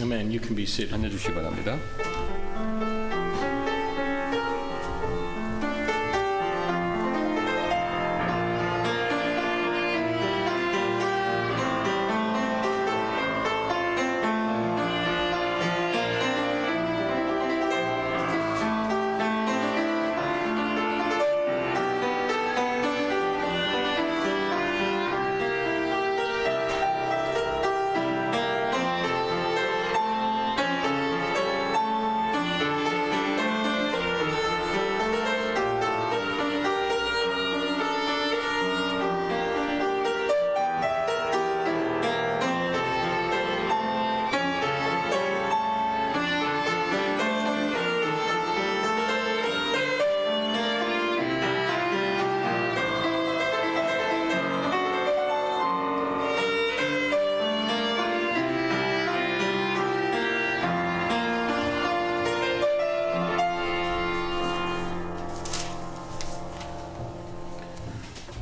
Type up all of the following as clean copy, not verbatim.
Amen. You can be seated. 앉아주시기 바랍니다.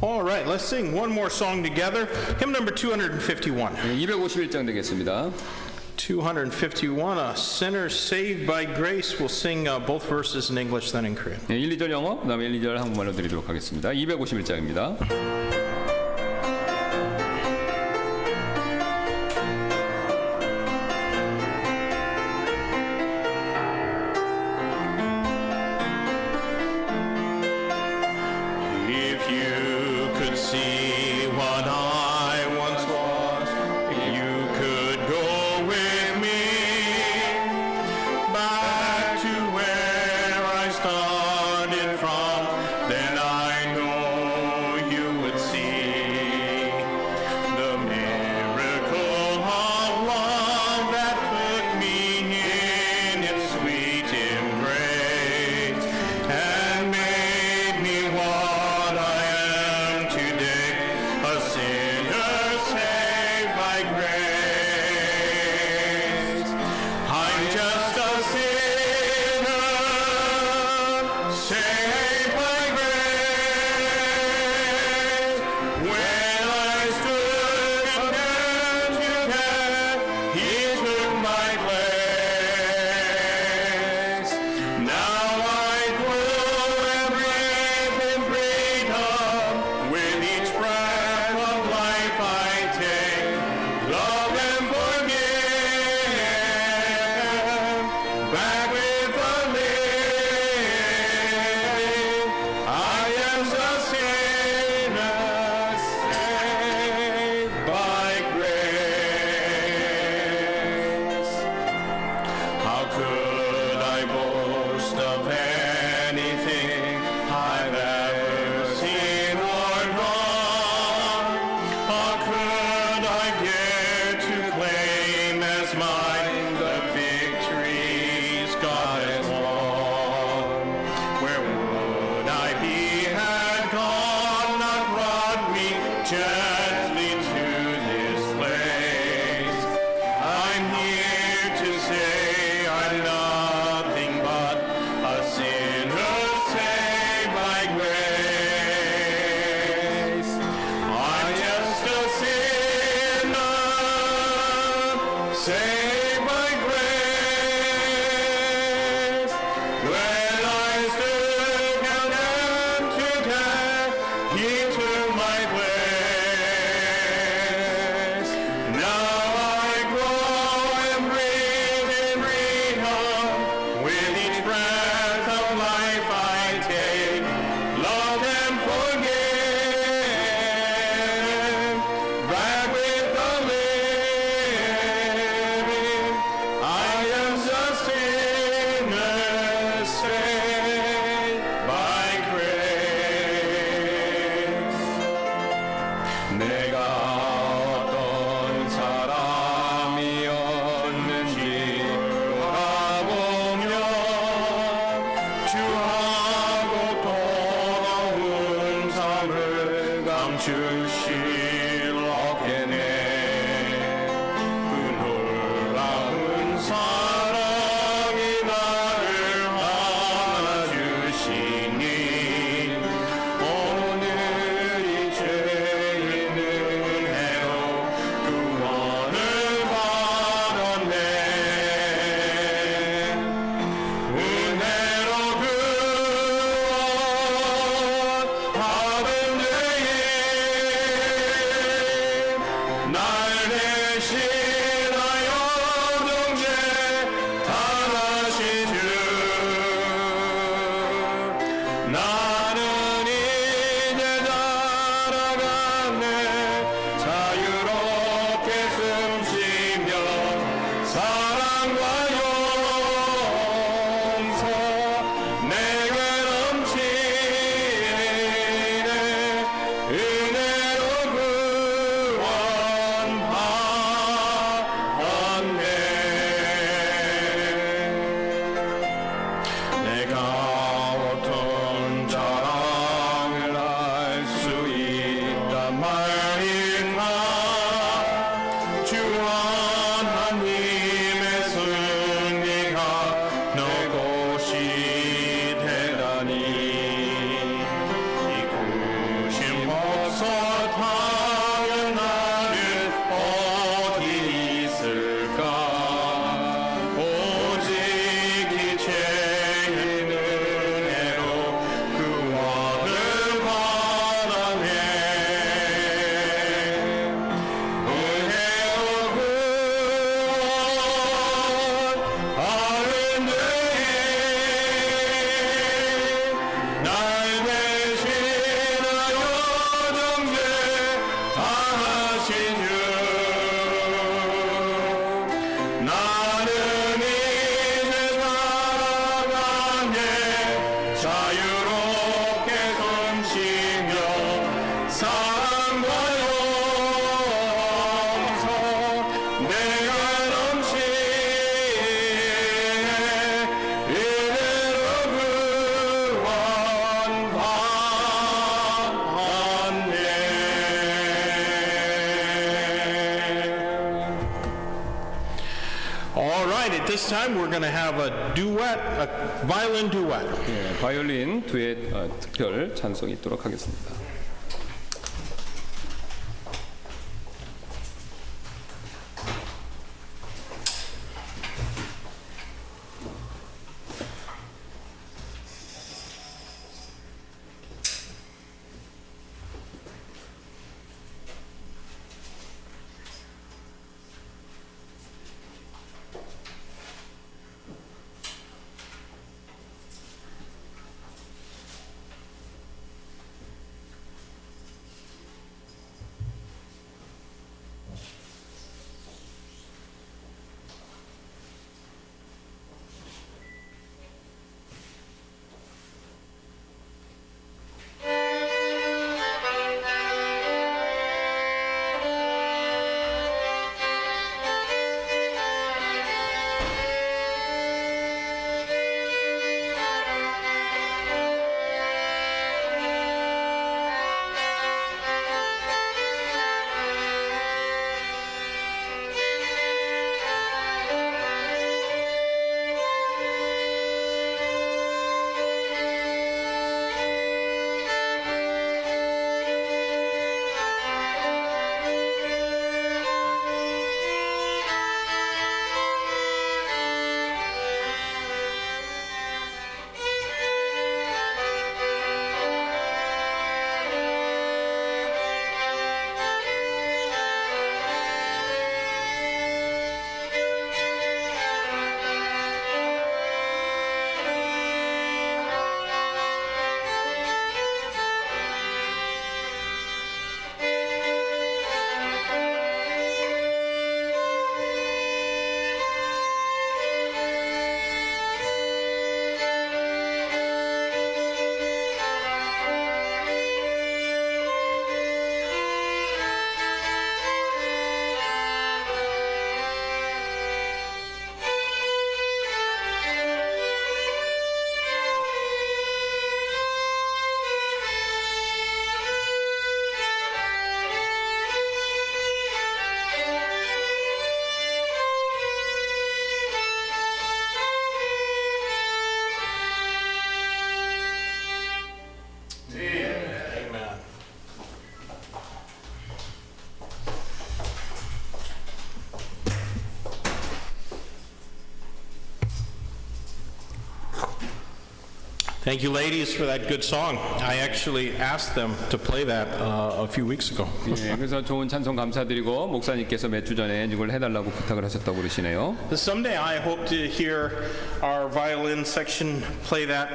All right, let's sing one more song together. Hymn number 251. 251장 되겠습니다. 251, a sinner saved by grace. We'll sing both verses in English, then in Korean. 1, 2절 영어, 그 다음에 1, 2절 한국말로 드리도록 하겠습니다. 251장입니다. If you could see what I once was, if you could go with me back to where I started from, then I know you would see the miracle of love that took me in its sweet embrace and made me what I am today, a sinner saved by grace. I'm just a sinner saved by grace. When I stood condemned to death, He took my place. Now I dwell and breathe in freedom. With each breath of life I take, love and forgive. Back with the living, I am a sinner saved by grace. How could I boast of anything I've ever seen or done? How could I dare to claim as mine the victories God has won? Where would I be had God not brought me gently to this place? I'm here to say I'm nothing but a sinner saved by grace. I'm just a sinner saved by grace. When I stood condemned to death, He took my place. Now I grow and breathe in freedom. With each breath of life I take, love and forgive. Back with the living, 대신하여 정죄 당하신 주 나는 이제 자라갔네 자유롭게 숨쉬며 사랑과 용서 내게 넘치네 은혜로 구원받았네 내가 어떤 자랑을 할 수 있단 말인가 주 하나님의 승리가 너 것이 되다니 이 구심 벗어 타면 나는 어디 있을까 오직 이체의 은혜로 구원을 받아내 은혜로 구원하는데 날 대신하여 정죄 당하신 주 나는 이제 살아가네 자유롭게 숨쉬며 사랑과 용서 내가 넘치네 은혜로 구원받았네. All right, at this time we're going to have a duet, a violin duet. 예, 바이올린 두엣 특별 찬송이 있도록 하겠습니다. Thank you, ladies, for that good song. I actually asked them to play that a few weeks ago. 예, 그래서 좋은 찬송 감사드리고 목사님께서 몇 주 전에 이걸 해달라고 부탁을 하셨다고 그러시네요. Someday I hope to hear our violin section play that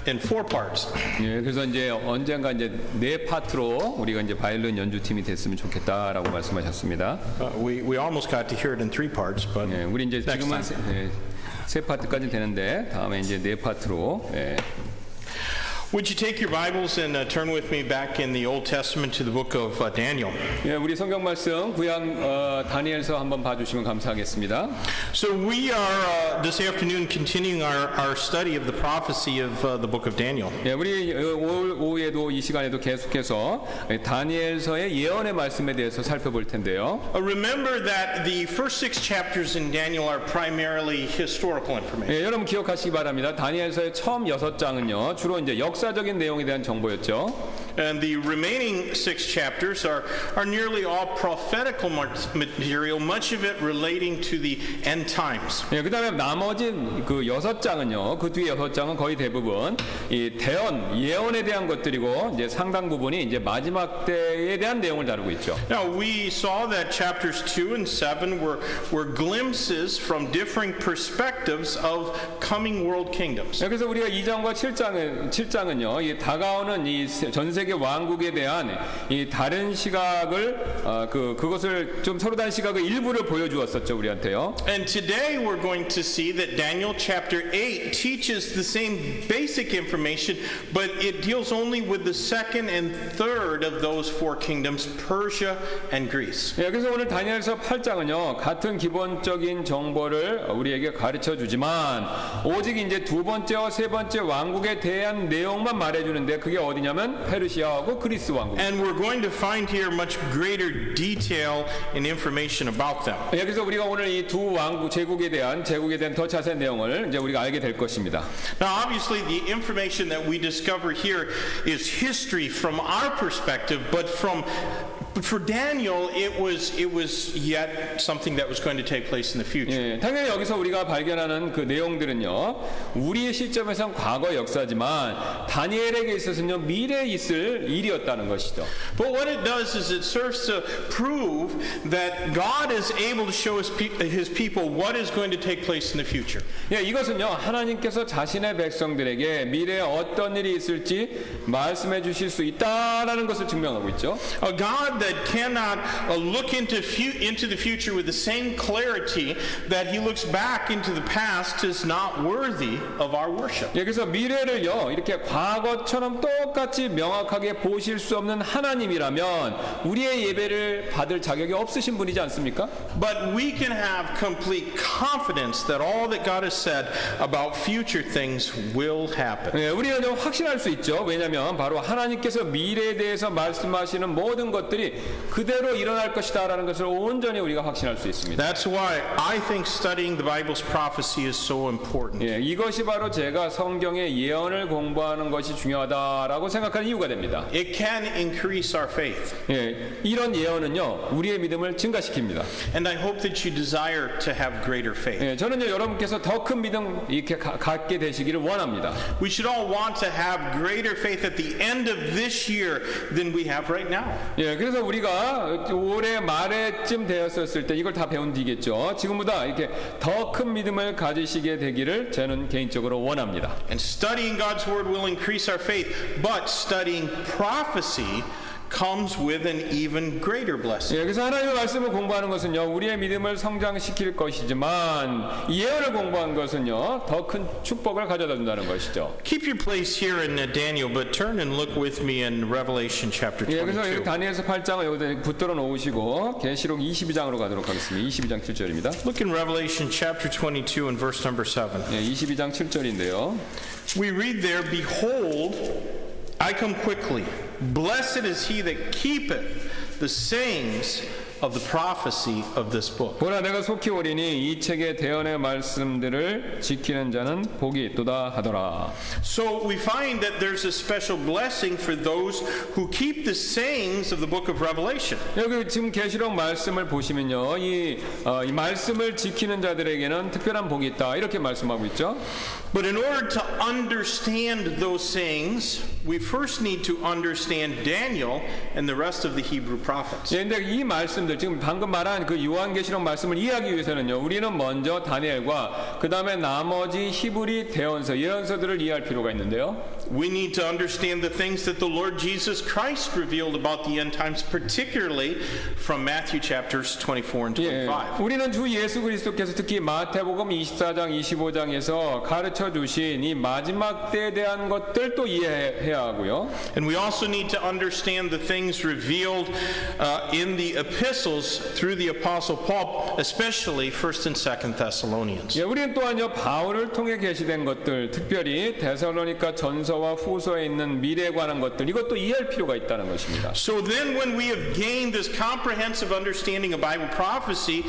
in 4 parts. 예, 그래서 이제 언젠가 이제 4파트로 우리가 이제 바이올린 연주팀이 됐으면 좋겠다라고 말씀하셨습니다. We almost got to hear it in 3 parts, but 예, 우리 이제 next 지금은 time. 세 파트까지 되는데 다음에 이제 4파트로. 예. Would you take your Bibles and turn with me back in the Old Testament to the book of Daniel? 예, 우리 성경 말씀 구약 다니엘서 한번 봐주시면 감사하겠습니다. So we are this afternoon continuing our study of the prophecy of the book of Daniel. 예, 우리 오후에도 이 시간에도 계속해서 다니엘서의 예언의 말씀에 대해서 살펴볼 텐데요. Remember that the first 6 chapters in Daniel are primarily historical information. 예, 여러분 기억하시기 바랍니다. 다니엘서의 처음 6장은요 주로 이제 역사적인 내용에 대한 정보였죠. And the remaining 6 chapters are nearly all prophetical material, much of it relating to the end times. 예, 그다음에 나머지 그 6장은요, 그 뒤에 6장은 거의 대부분 이 대언 예언에 대한 것들이고 이제 상당 부분이 이제 마지막 때에 대한 내용을 다루고 있죠. Now we saw that chapters 2 and 7 were glimpses from differing perspectives of coming world kingdoms. 예, 그래서 우리가 2장과 7장은요, 이 다가오는 이 전 세계 왕국에 대한 이 다른 시각을 그것을 좀 서로 다른 시각의 일부를 보여주었었죠 우리한테요. And today we're going to see that Daniel chapter 8 teaches the same basic information, but it deals only with the second and third of those 4 kingdoms, Persia and Greece. 예, 그래서 오늘 다니엘서 8장은요 같은 기본적인 정보를 우리에게 가르쳐 주지만 오직 이제 2번째와 3번째 왕국에 대한 내용만 말해주는데 그게 어디냐면 페르시아하고 그리스 왕국. And we're going to find here much greater detail and information about them. 예, 그래서 우리가 오늘 이 두 왕국 제국에 대한 더 자세한 내용을 이제 우리가 알게 될 것입니다. Now, obviously, the information that we discover here is history from our perspective, but for Daniel, it was yet something that was going to take place in the future. 예, 당연히 여기서 우리가 발견하는 그 내용들은요, 우리의 시점에선 과거 역사지만 다니엘에게 있어서는요 미래에 있을 일이었다는 것이죠. But what it does is it serves to prove that God is able to show His people what is going to take place in the future. 예, 이것은요 하나님께서 자신의 백성들에게 미래에 어떤 일이 있을지 말씀해 주실 수 있다라는 것을 증명하고 있죠. A God that cannot look into the future with the same clarity that He looks back into the past is not worthy of our worship. 예, 그래서 미래를요 이렇게 과거처럼 똑같이 명확하게 보실 수 없는 하나님이라면 우리의 예배를 받을 자격이 없으신 분이지 않습니까? But we can have complete confidence that all that God has said about future things will happen. 예, 우리는 좀 확신할 수 있죠. 왜냐하면 바로 하나님께서 미래에 대해서 말씀하시는 모든 것들이 그대로 일어날 것이다라는 것을 온전히 우리가 확신할 수 있습니다. That's why I think studying the Bible's prophecy is so important. 예, 이것이 바로 제가 성경의 예언을 공부하는 것이 중요하다라고 생각하는 이유가 됩니다. It can increase our faith. 예, 이런 예언은요 우리의 믿음을 증가시킵니다. And I hope that you desire to have greater faith. 예, 저는요 여러분께서 더 큰 믿음 이렇게 갖게 되시기를 원합니다. We should all want to have greater faith at the end of this year than we have right now. 예, 그래서 우리가 올해 말에쯤 되었을 때 이걸 다 배운 뒤겠죠. 지금보다 이렇게 더 큰 믿음을 가지시게 되기를 저는 개인적으로 원합니다. And studying God's word will increase our faith, but studying prophecy comes with an even greater blessing. 예, 그래서 하나님의 말씀을 공부하는 것은요 우리의 믿음을 성장시킬 것이지만 예언을 공부한 것은요 더 큰 축복을 가져다 준다는 것이죠. Keep your place here in Daniel, but turn and look with me in Revelation chapter 예, 그래서 22. 여기 다니엘서 8장을 여기다 붙들어 놓으시고 계시록 22장으로 가도록 하겠습니다. 22장 7절입니다. Look in Revelation chapter 22 and verse number 7. 예, 22장 7절인데요. We read there, "Behold, I come quickly. Blessed is he that keepeth the sayings of the prophecy of this book. 보라 내가 속히 오리니 이 책의 대언의 말씀들을 지키는 자는 복이 있도다 하더라. So we find that there's a special blessing for those who keep the sayings of the book of Revelation. 여기 지금 계시록 말씀을 보시면요, 이 말씀을 지키는 자들에게는 특별한 복이 있다 이렇게 말씀하고 있죠. But in order to understand those sayings, we first need to understand Daniel and the rest of the Hebrew prophets. 예, 근데 이 말씀들 지금 방금 말한 그 요한계시록 말씀을 이해하기 위해서는요, 우리는 먼저 다니엘과 그 다음에 나머지 히브리 대언서, 예언서들을 이해할 필요가 있는데요. We need to understand the things that the Lord Jesus Christ revealed about the end times, particularly from Matthew chapters 24 and 25. 예, 우리는 주 예수 그리스도께서 특히 마태복음 24장, 25장에서 가르쳐 주신 이 마지막 때에 대한 것들도 이해해야 하고요. And we also need to understand the things revealed in the epistles through the Apostle Paul, especially 1st and 2nd Thessalonians. 예, 우리는 또한요 바울을 통해 계시된 것들, 특별히 데살로니가 전서와 후서에 있는 미래에 관한 것들, 이것도 이해할 필요가 있다는 것입니다. So then when we have gained this comprehensive understanding of Bible prophecy,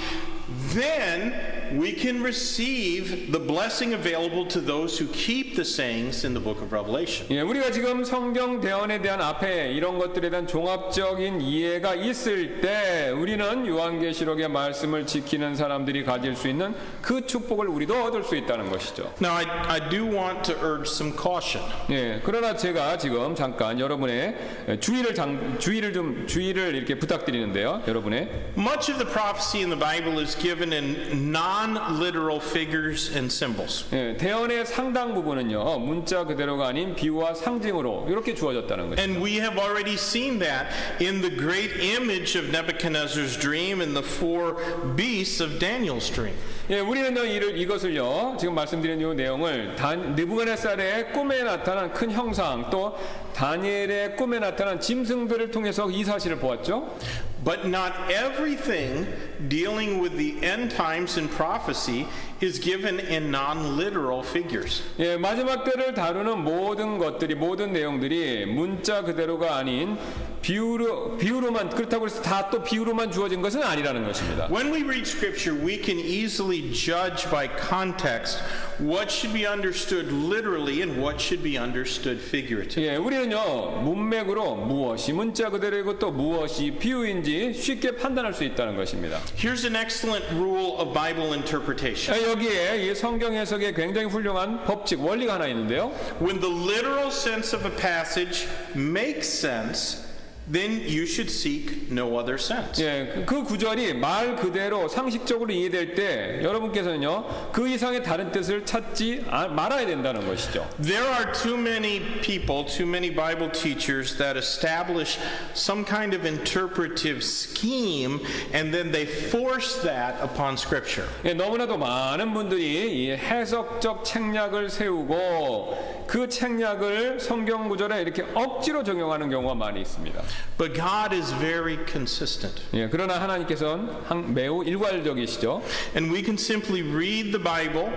then we can receive the blessing available to those who keep the sayings in the book of Revelation. 예, 우리가 지금 성경 대언에 대한 앞에 이런 것들에 대한 종합적인 이해가 있을 때 우리는 요한계시록의 말씀을 지키는 사람들이 가질 수 있는 그 축복을 우리도 얻을 수 있다는 것이죠. Now I do want to urge some caution. 예, 그러나 제가 지금 잠깐 여러분의 주의를 이렇게 부탁드리는데요. 여러분의 Much of the prophecy in the Bible is given in non-literal figures and symbols. 예, 대언의 상당 부분은요 문자 그대로가 아닌 비유와 상징으로 이렇게 주어졌다는 거죠. And we have already seen that in the great image of Nebuchadnezzar's dream and the four beasts of Daniel's dream. 예, 우리는요 이것을요 지금 말씀드린 이 내용을 느부갓네살의 꿈에 나타난 큰 형상 또 다니엘의 꿈에 나타난 짐승들을 통해서 이 사실을 보았죠. But not everything dealing with the end times in prophecy is given in non-literal figures. 예, 마지막 때를 다루는 모든 내용들이 문자 그대로가 아닌 비유로만 그렇다고 해서 다 또 비유로만 주어진 것은 아니라는 것입니다. When we read scripture, we can easily judge by context what should be understood literally and what should be understood figuratively. 예, 우리는요 문맥으로 무엇이 문자 그대로이고 또 무엇이 비유인지 쉽게 판단할 수 있다는 것입니다. Here's an excellent rule of Bible interpretation. 여기에 이 성경 해석에 굉장히 훌륭한 법칙 원리가 하나 있는데요. When the literal sense of a passage makes sense, then you should seek no other sense. 예, 그 구절이 말 그대로 상식적으로 이해될 때 여러분께서는요 그 이상의 다른 뜻을 찾지 말아야 된다는 것이죠. There are too many people, too many Bible teachers that establish some kind of interpretive scheme and then they force that upon Scripture. 예, 너무나도 많은 분들이 이 해석적 책략을 세우고 그 책략을 성경 구절에 이렇게 억지로 적용하는 경우가 많이 있습니다. But God is very consistent. 예, 그러나 하나님께서는 매우 일괄적이시죠. And we can simply read the Bible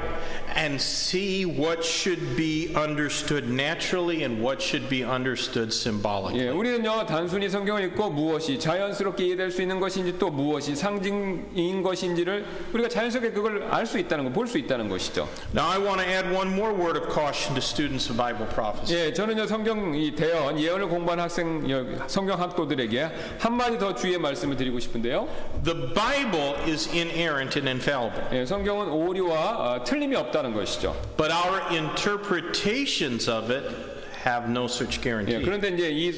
and see what should be understood naturally and what should be understood symbolically. 예, 우리는요 단순히 성경을 읽고 무엇이 자연스럽게 이해될 수 있는 것인지 또 무엇이 상징인 것인지를 우리가 자연스럽게 그걸 알 수 있다는 거, 볼 수 있다는 것이죠. Now I want to add one more word of caution to students of Bible prophecy. 예, 저는요 성경 이 대언 예언을 공부한 성경 학도들에게 한마디 더 주의의 말씀을 드리고 싶은데요. The Bible is inerrant and infallible. 예, 성경은 오류와 틀림이 없다는 것이죠. But our interpretations of it have no such guarantee. 예, 그런데 이제 이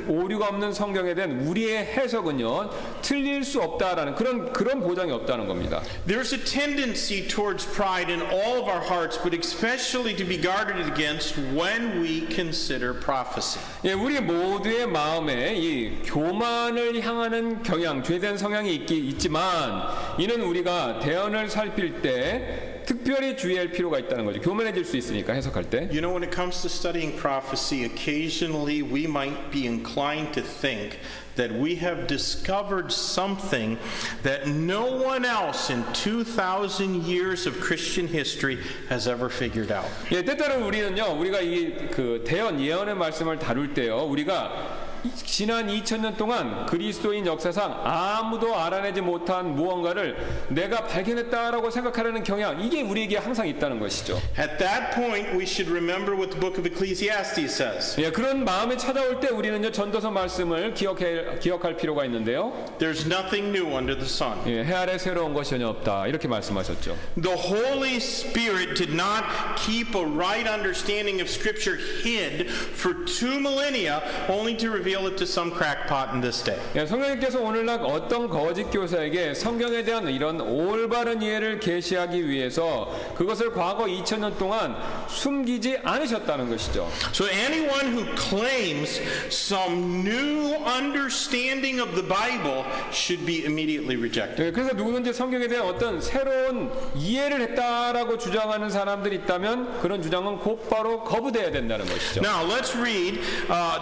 오류가 없는 성경에 대한 우리의 해석은요 틀릴 수 없다라는 그런 보장이 없다는 겁니다. There's a tendency towards pride in all of our hearts, but especially to be guarded against when we consider prophecy. 예, 우리 모두의 마음에 이 교만을 향하는 경향, 죄된 성향이 있지만 이는 우리가 대언을 살필 때 특별히 주의할 필요가 있다는 거죠. 교만해질 수 있으니까 해석할 때. You know, when it comes to studying prophecy, occasionally we might be inclined to think that we have discovered something that no one else in 2,000 years of Christian history has ever figured out. 예, 때때로 우리가 이 그 대언 예언의 말씀을 다룰 때요, 우리가 지난 2000년 동안 그리스도인 역사상 아무도 알아내지 못한 무언가를 내가 발견했다라고 생각하려는 경향, 이게 우리에게 항상 있다는 것이죠. At that point, we should remember what the book of Ecclesiastes says. 예, 그런 마음이 찾아올 때 우리는요 전도서 말씀을 기억할 필요가 있는데요. There's nothing new under the sun. 예, 해 아래 새로운 것이 전혀 없다 이렇게 말씀하셨죠. The Holy Spirit did not keep a right understanding of Scripture hid for 2 millennia only to reveal it to some crackpot in this day. 예, 성령님께서 오늘날 어떤 거짓 교사에게 성경에 대한 이런 올바른 이해를 계시하기 위해서 그것을 과거 2000년 동안 숨기지 않으셨다는 것이죠. So anyone who claims some new understanding of the Bible should be immediately rejected. 예, 그래서 누구든지 성경에 대한 어떤 새로운 이해를 했다라고 주장하는 사람들이 있다면 그런 주장은 곧바로 거부돼야 된다는 것이죠. Now let's read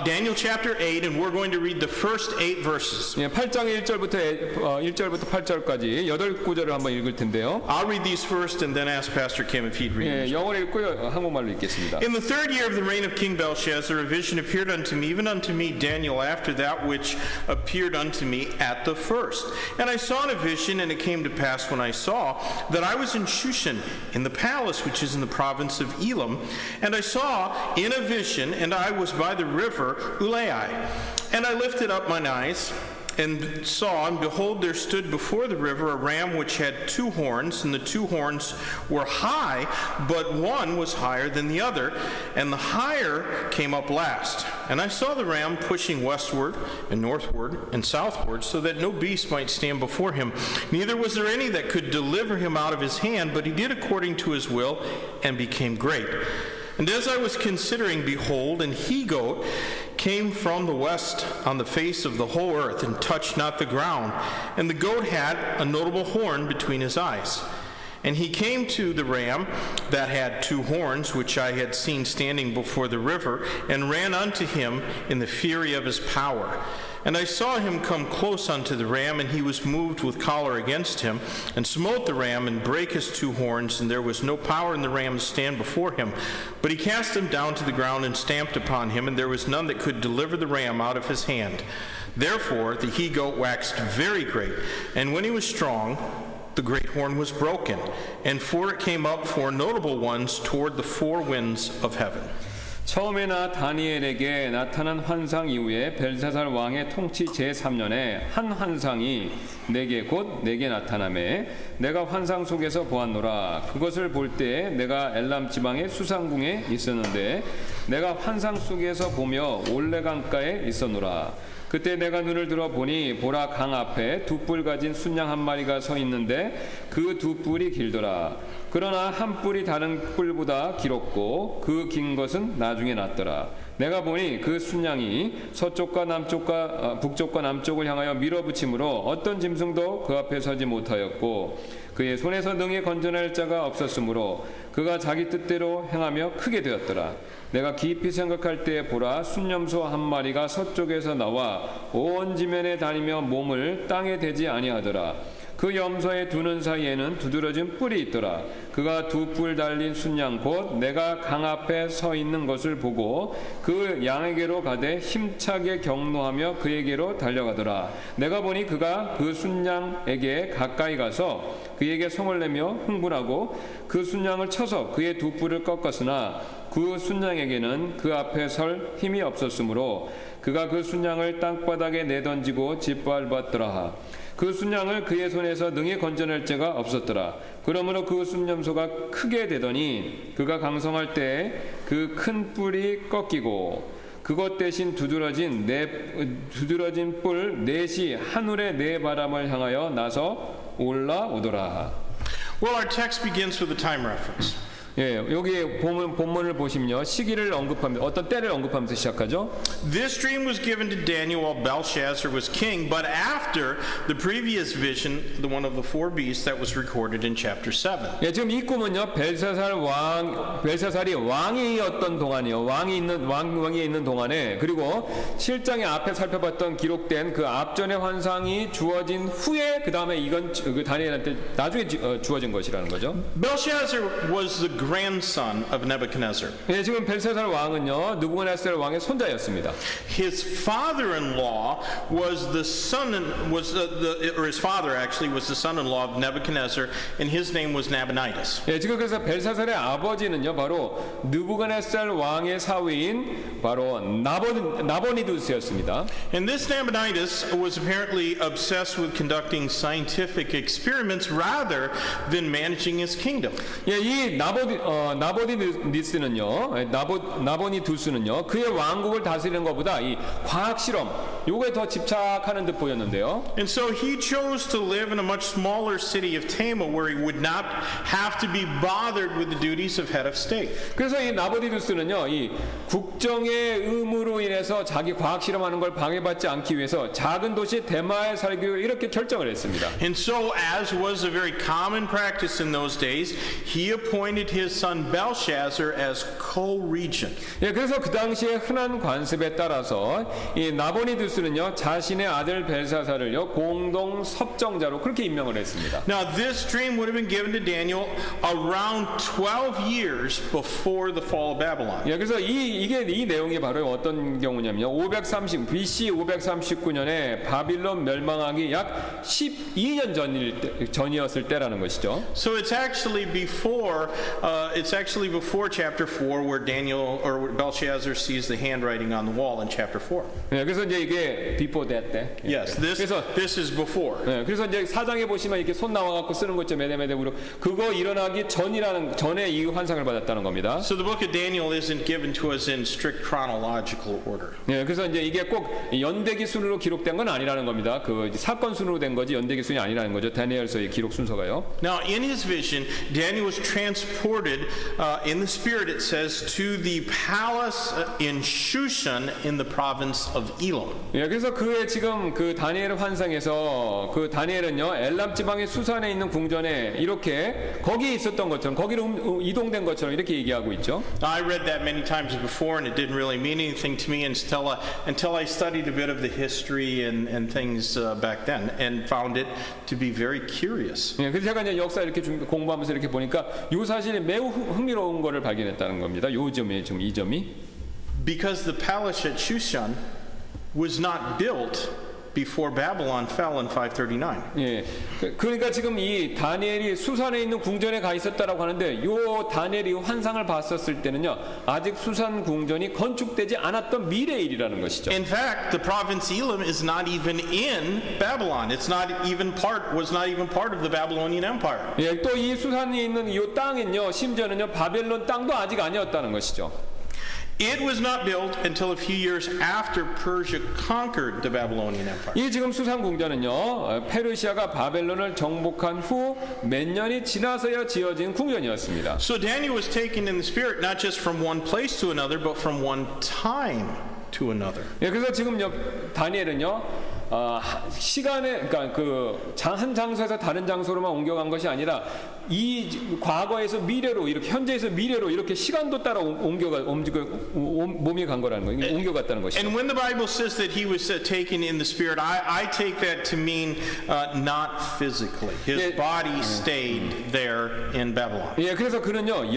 Daniel chapter 8 and we're going to read the first 8 verses. 예, 8장의 1절부터 8절까지 8구절을 한번 읽을 텐데요. I'll read these first and then ask Pastor Kim if he'd read them. 예, 영어로 읽고요. 한국말로 읽겠습니다. In the 3rd year of the reign of King Belshazzar, a vision appeared unto me, even unto me, Daniel, after that which appeared unto me at the first. And I saw in a vision, and it came to pass when I saw, that I was in Shushan, in the palace which is in the province of Elam. And I saw in a vision, and I was by the river Ulai. And I lifted up mine eyes, and saw, and behold, there stood before the river a ram which had 2 horns, and the 2 horns were high, but one was higher than the other, and the higher came up last. And I saw the ram pushing westward and northward and southward, so that no beast might stand before him. Neither was there any that could deliver him out of his hand, but he did according to his will, and became great. And as I was considering, behold, an he-goat came from the west on the face of the whole earth, and touched not the ground. And the goat had a notable horn between his eyes. And he came to the ram that had 2 horns, which I had seen standing before the river, and ran unto him in the fury of his power. And I saw him come close unto the ram, and he was moved with choler against him, and smote the ram, and brake his 2 horns, and there was no power in the ram to stand before him. But he cast him down to the ground, and stamped upon him, and there was none that could deliver the ram out of his hand. Therefore the he-goat waxed very great, and when he was strong, the great horn was broken, and 4 it came up 4 notable ones toward the 4 winds of heaven. 처음에나 다니엘에게 나타난 환상 이후에 벨사살 왕의 통치 제3년에 한 환상이 내게 곧 내게 나타나매 내가 환상 속에서 보았노라. 그것을 볼 때 내가 엘람 지방의 수상궁에 있었는데 내가 환상 속에서 보며 올레강가에 있었노라. 그때 내가 눈을 들어 보니 보라 강 앞에 2뿔 가진 순양 한 마리가 서 있는데 그 2뿔이 길더라. 그러나 한 뿔이 다른 뿔보다 길었고 그 긴 것은 나중에 났더라. 내가 보니 그 순양이 서쪽과 남쪽과 북쪽과 남쪽을 향하여 밀어붙임으로 어떤 짐승도 그 앞에 서지 못하였고 그의 손에서 능히 건져낼 자가 없었으므로 그가 자기 뜻대로 행하며 크게 되었더라. 내가 깊이 생각할 때 보라 순념소 한 마리가 서쪽에서 나와 온 지면에 다니며 몸을 땅에 대지 아니하더라. 그 염소의 두는 사이에는 두드러진 뿔이 있더라. 그가 2뿔 달린 순양 곧 내가 강 앞에 서 있는 것을 보고 그 양에게로 가되 힘차게 경노하며 그에게로 달려가더라. 내가 보니 그가 그 순양에게 가까이 가서 그에게 성을 내며 흥분하고 그 순양을 쳐서 그의 2뿔을 꺾었으나 그 순양에게는 그 앞에 설 힘이 없었으므로 그가 그 순양을 땅바닥에 내던지고 짓밟았더라. 그 순양을 그의 손에서 능히 건져낼 자가 없었더라. 그러므로 그 순념소가 크게 되더니 그가 강성할 때 그 큰 뿔이 꺾이고 그것 대신 두드러진 뿔 넷이 하늘의 네 바람을 향하여 나서 올라오더라. Well, our text begins with a time reference. 예, 여기 본문을 보시면요 시기를 언급합니다. 어떤 때를 언급하면서 시작하죠. This dream was given to Daniel while Belshazzar was king, but after the previous vision, the one of the 4 beasts that was recorded in chapter 7. 예, 지금 이 꿈은요 벨사살이 왕이었던 동안이요 왕이 있는 동안에 그리고 7장의 앞에 살펴봤던 기록된 그 앞전의 환상이 주어진 후에 그 다음에 이건 다니엘한테 나중에 주어진 것이라는 거죠. Belshazzar was the grandson of Nebuchadnezzar. 예, 지금 벨사살 왕은요 느부갓네살 왕의 손자였습니다. His father-in-law was the or his father actually was the son-in-law of Nebuchadnezzar, and his name was Nabonidus. 예, 지금 그래서 벨사살의 아버지는요 바로 느부갓네살 왕의 사위인 바로 나보니두스였습니다. And this Nabonidus was apparently obsessed with conducting scientific experiments rather than managing his kingdom. 예, 이 나보니두스는요 그의 왕국을 다스리는 것보다 이 과학 실험 요거에 더 집착하는 듯 보였는데요. And so he chose to live in a much smaller city of Tama where he would not have to be bothered with the duties of head of state. 그래서 이 나보니두스는요 이 국정의 의무로 인해서 자기 과학 실험하는 걸 방해받지 않기 위해서 작은 도시 대마에 살기로 이렇게 결정을 했습니다. And so, as was a very common practice in those days, he appointed his son Belshazzar as co-regent. 예, 그래서 그 당시에 흔한 관습에 따라서 이 나보니두스는요 자신의 아들 벨사살을요 공동 섭정자로 그렇게 임명을 했습니다. Now, this dream would have been given to Daniel around 12 years before the fall of Babylon. 예, 그래서 이 내용이 바로 어떤 경우냐면요. BC 539년에 바빌론 멸망하기 약 12년 전이었을 때라는 것이죠. So it's actually before chapter 4 where Daniel or Belshazzar sees the handwriting on the wall in chapter 4. 예, 그래서 이제 이게 before that 때. Yes, this is before. 예, 그래서 이제 사장에 보시면 이렇게 손 나와 갖고 쓰는 것좀 매대매대로 그거 일어나기 전에 이 환상을 받았다는 겁니다. So the book of Daniel isn't given to us in strict chronological order. 예, 그래서 이제 이게 꼭 연대기 순으로 기록된 건 아니라는 겁니다. 그 사건 순으로 된 거지 연대기 순이 아니라는 거죠. 다니엘서의 기록 순서가요. Now, in his vision, Daniel was transported in the spirit, it says, to the palace in Shushan in the province of Elam. 예, 그래서 그의 지금 그 다니엘 환상에서 그 다니엘은요 엘람 지방의 수산에 있는 궁전에 이렇게 거기에 있었던 것처럼 거기로 이동된 것처럼 이렇게 얘기하고 있죠. I read that many times before, and it didn't really mean anything to me until I studied a bit of the history and things back then, and found it to be very curious. 예, 그래서 제가 이제 역사 이렇게 공부하면서 이렇게 보니까 이 사실이 매우 흥미로운 거를 발견했다는 겁니다. 요 점에 지금 이 점이. Because the palace at Shushan was not built before Babylon fell in 539. 예, 그러니까 지금 이 다니엘이 수산에 있는 궁전에 가 있었다라고 하는데 요 다니엘이 환상을 봤었을 때는요 아직 수산 궁전이 건축되지 않았던 미래 일이라는 것이죠. In fact, the province Elam is not even in Babylon. was not even part of the Babylonian Empire. 예, 또 이 수산에 있는 이 땅은요 심지어는요 바벨론 땅도 아직 아니었다는 것이죠. It was not built until a few years after Persia conquered the Babylonian Empire. 이 지금 수산 궁전은요 페르시아가 바벨론을 정복한 후 몇 년이 지나서야 지어진 궁전이었습니다. So Daniel was taken in the spirit not just from one place to another, but from one time to another. 예, 그래서 지금 다니엘은요 시간에 그러니까 한 장소에서 다른 장소로만 옮겨간 것이 아니라 이 과거에서 미래로 이렇게 현재에서 미래로 이렇게 시간도 따라 몸이 간 거라는 거예요. 옮겨갔다는 것이죠. And when the Bible says that he was taken in the spirit, I take that to mean not physically. His body stayed there in Babylon. 예, 그래서 그는요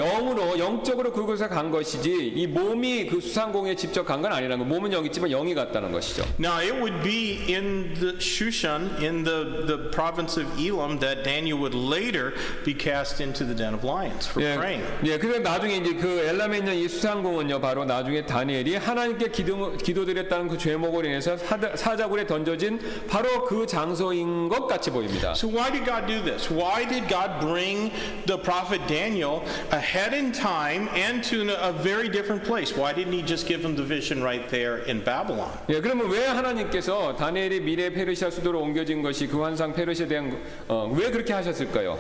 영적으로 그곳에 간 것이지 이 몸이 그 수상공에 직접 간 건 아니라는 거. 몸은 여기 있지만 영이 갔다는 것이죠. Now it would be in the Shushan, in the province of Elam, that Daniel would later be cast into the den of lions for praying. 예, 그래서 나중에 이제 그 엘람에 있는 이 수상공은요 바로 나중에 다니엘이 하나님께 기도드렸다는 그 죄목으로 인해서 사자굴에 던져진 바로 그 장소인 것 같이 보입니다. So why did God do this? Why did God bring the prophet Daniel ahead in time and to a very different place? Why didn't he just give him the vision right there in Babylon? 예, 그러면 왜 하나님께서 다니엘이 미래 페르시아 수도로 옮겨진 것이 그 환상 페르시아에 대한 왜 그렇게 하셨을까요?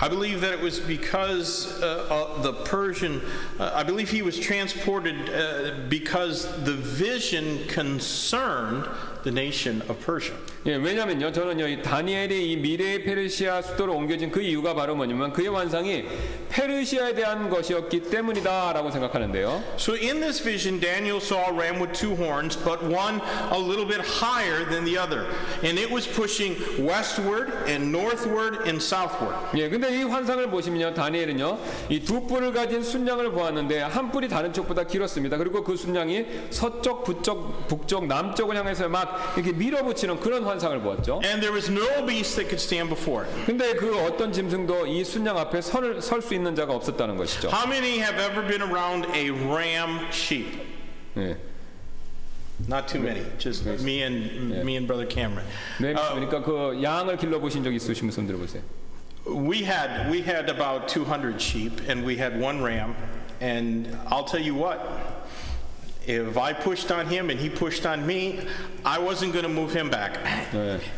I believe that it was because the Persian, I believe he was transported because the vision concerned the nation of Persia. 예, 왜냐면요, 저는요, 이 다니엘이 이 미래의 페르시아 수도로 옮겨진 그 이유가 바로 뭐냐면 그의 환상이 페르시아에 대한 것이었기 때문이다라고 생각하는데요. So in this vision, Daniel saw a ram with two horns, but one a little bit higher than the other. And it was pushing westward and northward and southward. 예, 근데 이 환상을 보시면요, 다니엘은요, 이 두 뿔을 가진 순양을 보았는데 한 뿔이 다른 쪽보다 길었습니다. 그리고 그 순양이 서쪽, 북쪽, 남쪽을 향해서 막 이렇게 밀어붙이는 그런 환상을 보았죠. And there was no beast that could stand before it. 근데 그 어떤 짐승도 이 순양 앞에 설 수 있는 자가 없었다는 것이죠. How many have ever been around a ram sheep? 예. Not too many. Just me and Brother Cameron. 네, 그러니까 그 양을 길러 보신 적 있으신 분 들어보세요. We had about 200 sheep, and we had one ram. And I'll tell you what, if I pushed on him and he pushed on me, I wasn't going to move him back.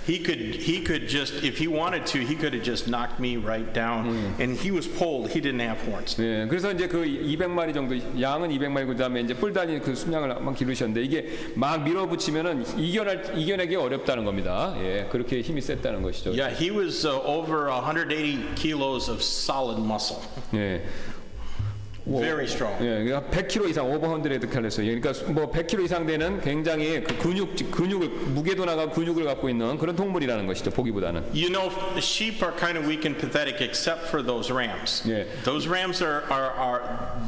He could just, if he wanted to, he could have just knocked me right down. And he was polled. He didn't have horns. 네, 그래서 이제 그 200마리 정도 양은 200마리 그다음에 이제 뿔 달린 그 순양을 막 기르셨는데 이게 막 밀어붙이면은 이겨내기 어렵다는 겁니다. 예, 그렇게 힘이 셌다는 것이죠. Yeah, he was over 180 kilos of solid muscle. 예. Very strong. 예, 그러니까 100kg 이상 오버헌드레드 칼로스. 그러니까 뭐 100kg 이상 되는 굉장히 그 근육을 무게도 나가 근육을 갖고 있는 그런 동물이라는 것이죠. 보기보다는. You know, sheep are kind of weak and pathetic except for those rams. Yeah. Those rams are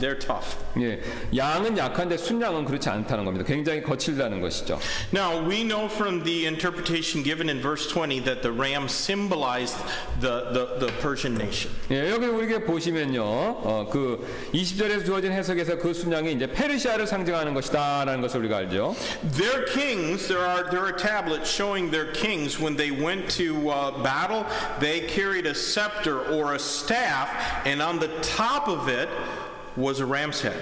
they're tough. 예, 양은 약한데 순양은 그렇지 않다는 겁니다. 굉장히 거칠다는 것이죠. Now, we know from the interpretation given in verse 20 that the ram symbolized the Persian nation. 예, 여기 우리가 보시면요, 그 20절에서 주어진 해석에서 그 순양이 이제 페르시아를 상징하는 것이다라는 것을 우리가 알죠. Their kings, there are tablets showing their kings when they went to battle, they carried a scepter or a staff, and on the top of it was a ram's head.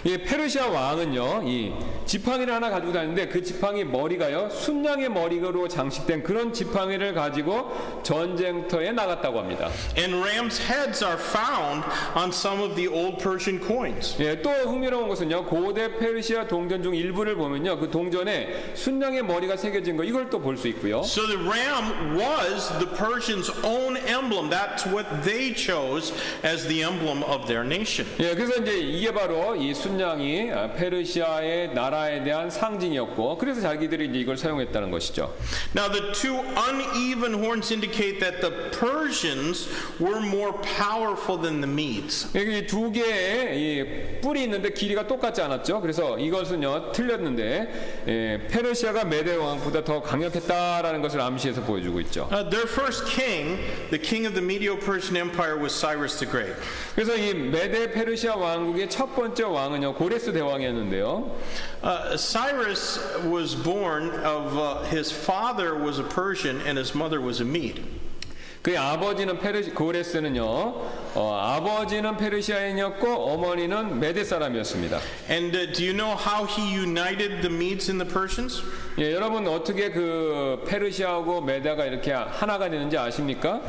이 페르시아 왕은요, 이 지팡이를 하나 가지고 다니는데 그 지팡이 머리가요, 순양의 머리로 장식된 그런 지팡이를 가지고 전쟁터에 나갔다고 합니다. And ram's heads are found on some of the old Persian coins. 예, 또 흥미로운 것은요, 고대 페르시아 동전 중 일부를 보면요, 그 동전에 순양의 머리가 새겨진 거 이걸 또 볼 수 있고요. So the ram was the Persians' own emblem. That's what they chose as the emblem of their nation. 예, 그래서 이제 이게 바로 이 순양이 페르시아의 나라에 대한 상징이었고, 그래서 자기들이 이제 이걸 사용했다는 것이죠. Now the two uneven horns indicate that the Persians were more powerful than the Medes. 여기 두 개의 이 뿔이 있는데 길이가 똑같지 않았죠. 그래서 이것은요 틀렸는데 페르시아가 메데 왕보다 더 강력했다라는 것을 암시해서 보여주고 있죠. Their first king, the king of the Medo-Persian Empire, was Cyrus the Great. 그래서 이 메데 페르시아 왕국의 첫 번째 왕은요 고레스 대왕이었는데요. Cyrus was born of his father was a Persian and his mother was a Mede. 그의 아버지는 고레스는요, 아버지는 페르시아인이었고 어머니는 메데 사람이었습니다. And do you know how he united the Medes and the Persians? 예, 여러분 어떻게 그 페르시아하고 메데가 이렇게 하나가 되는지 아십니까?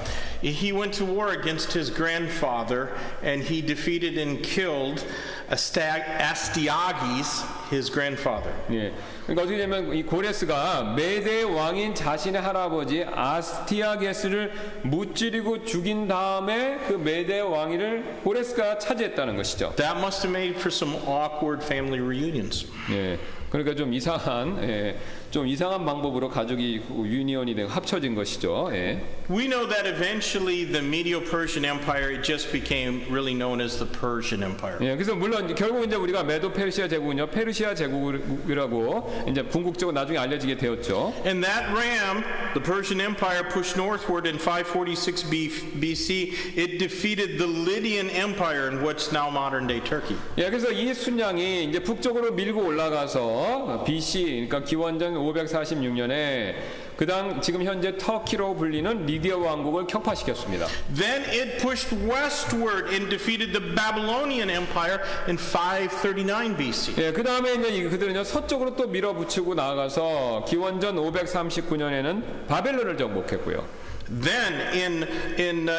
He went to war against his grandfather and he defeated and killed Astyages, his grandfather. 예. 그러니까 어떻게 되면 이 고레스가 메대 왕인 자신의 할아버지 아스티아게스를 무찌르고 죽인 다음에 그 메대 왕위를 고레스가 차지했다는 것이죠. That must have made for some awkward family reunions. 예. 그러니까 좀 이상한 방법으로 가족이 유니온이 되고 합쳐진 것이죠. 예. We know that eventually the Medo-Persian Empire just became really known as the Persian Empire. 예, 그래서 물론 결국 이제 우리가 메도 페르시아 제국은요 페르시아 제국이라고 이제 궁극적으로 나중에 알려지게 되었죠. And that ram, the Persian Empire, pushed northward in 546 BC. It defeated the Lydian Empire in what's now modern-day Turkey. 예, 그래서 이 순양이 이제 북쪽으로 밀고 올라가서 BC, 그러니까 기원전 546년에 그당 지금 현재 터키로 불리는 리디아 왕국을 격파시켰습니다. Then it pushed westward and defeated the Babylonian Empire in 539 BC. 예, 그 다음에 이제 그들은요 서쪽으로 또 밀어붙이고 나아가서 기원전 539년에는 바벨론을 정복했고요. Then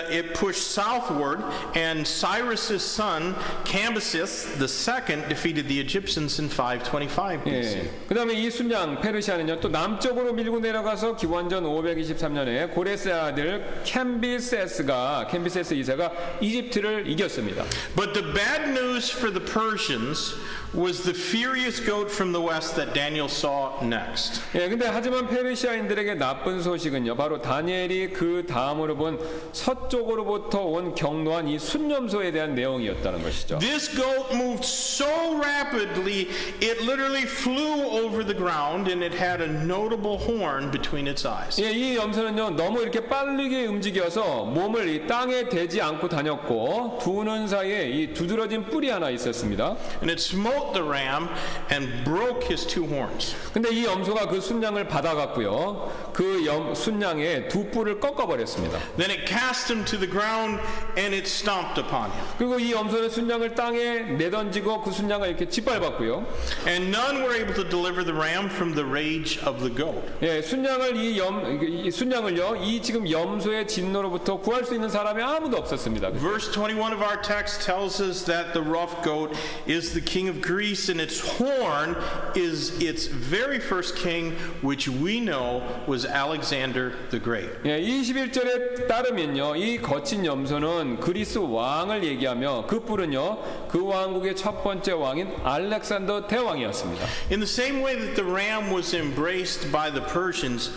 it pushed southward, and Cyrus's son Cambyses II defeated the Egyptians in 525 BC. 예. 그다음에 이 순양 페르시아는요 또 남쪽으로 밀고 내려가서 기원전 523년에 고레스의 아들 캠비세스 2세가 이집트를 이겼습니다. But the bad news for the Persians was the furious goat from the west that Daniel saw next. 예, 근데 하지만 페르시아인들에게 나쁜 소식은요. 바로 다니엘이 그 다음으로 본 서쪽으로부터 온 경노한 이 순염소에 대한 내용이었다는 것이죠. This goat moved so rapidly, it literally flew over the ground, and it had a notable horn between its eyes. 예, 이 염소는요 너무 이렇게 빠르게 움직여서 몸을 이 땅에 대지 않고 다녔고 두 눈 사이에 이 두드러진 뿔이 하나 있었습니다. And it smote the ram and broke his two horns. 근데 이 염소가 그 순양을 받아갔고요. 그 순양의 두 뿔을 꺾어버렸습니다. Then it cast him to the ground, and it stomped upon him. 그리고 이 염소는 순양을 땅에 내던지고 그 순양을 이렇게 짓밟았고요. And none were able to deliver the ram from the rage of the goat. 예, 순양을 이 순양을요 이 지금 염소의 진노로부터 구할 수 있는 사람이 아무도 없었습니다. Verse 21 of our text tells us that the rough goat is the king of Greece, and its horn is its very first king, which we know was Alexander the Great. 예, 21절에 따르면요 이 거친 염소는 그리스 왕을 얘기하며 그 뿔은요 그 왕국의 첫 번째 왕인 알렉산더 대왕이었습니다. In the same way that the ram was embraced by the Persians,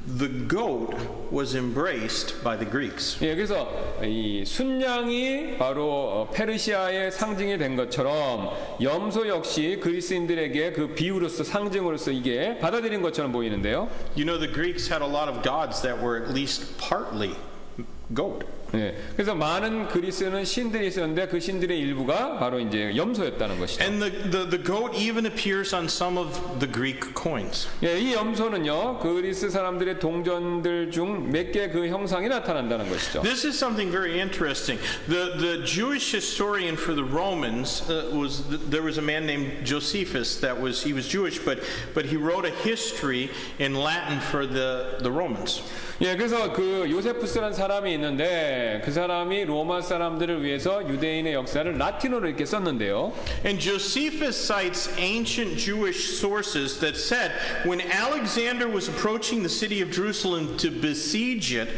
the goat was embraced by the Greeks. 예, 그래서 이 순양이 바로 페르시아의 상징이 된 것처럼 염소 역시 그리스인들에게 그 비유로서 상징으로서 이게 받아들인 것처럼 보이는데요. You know, the Greeks had a lot of gods that were at least partly goat. 예, 그래서 많은 그리스는 신들이 있었는데 그 신들의 일부가 바로 이제 염소였다는 것이죠. And the goat even appears on some of the Greek coins. 예, 이 염소는요 그리스 사람들의 동전들 중 몇 개 그 형상이 나타난다는 것이죠. This is something very interesting. The Jewish historian for the Romans there was a man named Josephus he was Jewish, but he wrote a history in Latin for the Romans. 예, 그래서 그 요세푸스라는 사람이 있는데 그 사람이 로마 사람들을 위해서 유대인의 역사를 라틴어로 이렇게 썼는데요. And Josephus cites ancient Jewish sources that said when Alexander was approaching the city of Jerusalem to besiege it,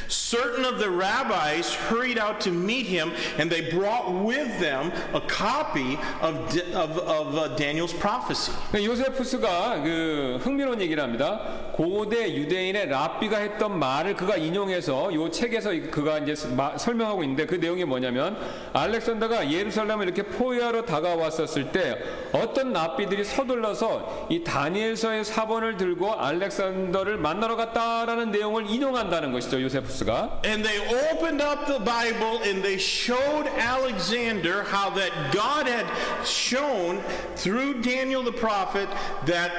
certain of the rabbis hurried out to meet him, and they brought with them a copy of Daniel's prophecy. 요세푸스가 그 흥미로운 얘기를 합니다. 고대 유대인의 랍비가 했던 말을 그가 인용해서 요 책에서 그가 이제 설명하고 있는데 그 내용이 뭐냐면 알렉산더가 예루살렘을 이렇게 포위하러 다가왔었을 때 어떤 랍비들이 서둘러서 이 다니엘서의 사본을 들고 알렉산더를 만나러 갔다라는 내용을 인용한다는 것이죠. 요세푸스가. And they opened up the Bible and they showed Alexander how that God had shown through Daniel the prophet that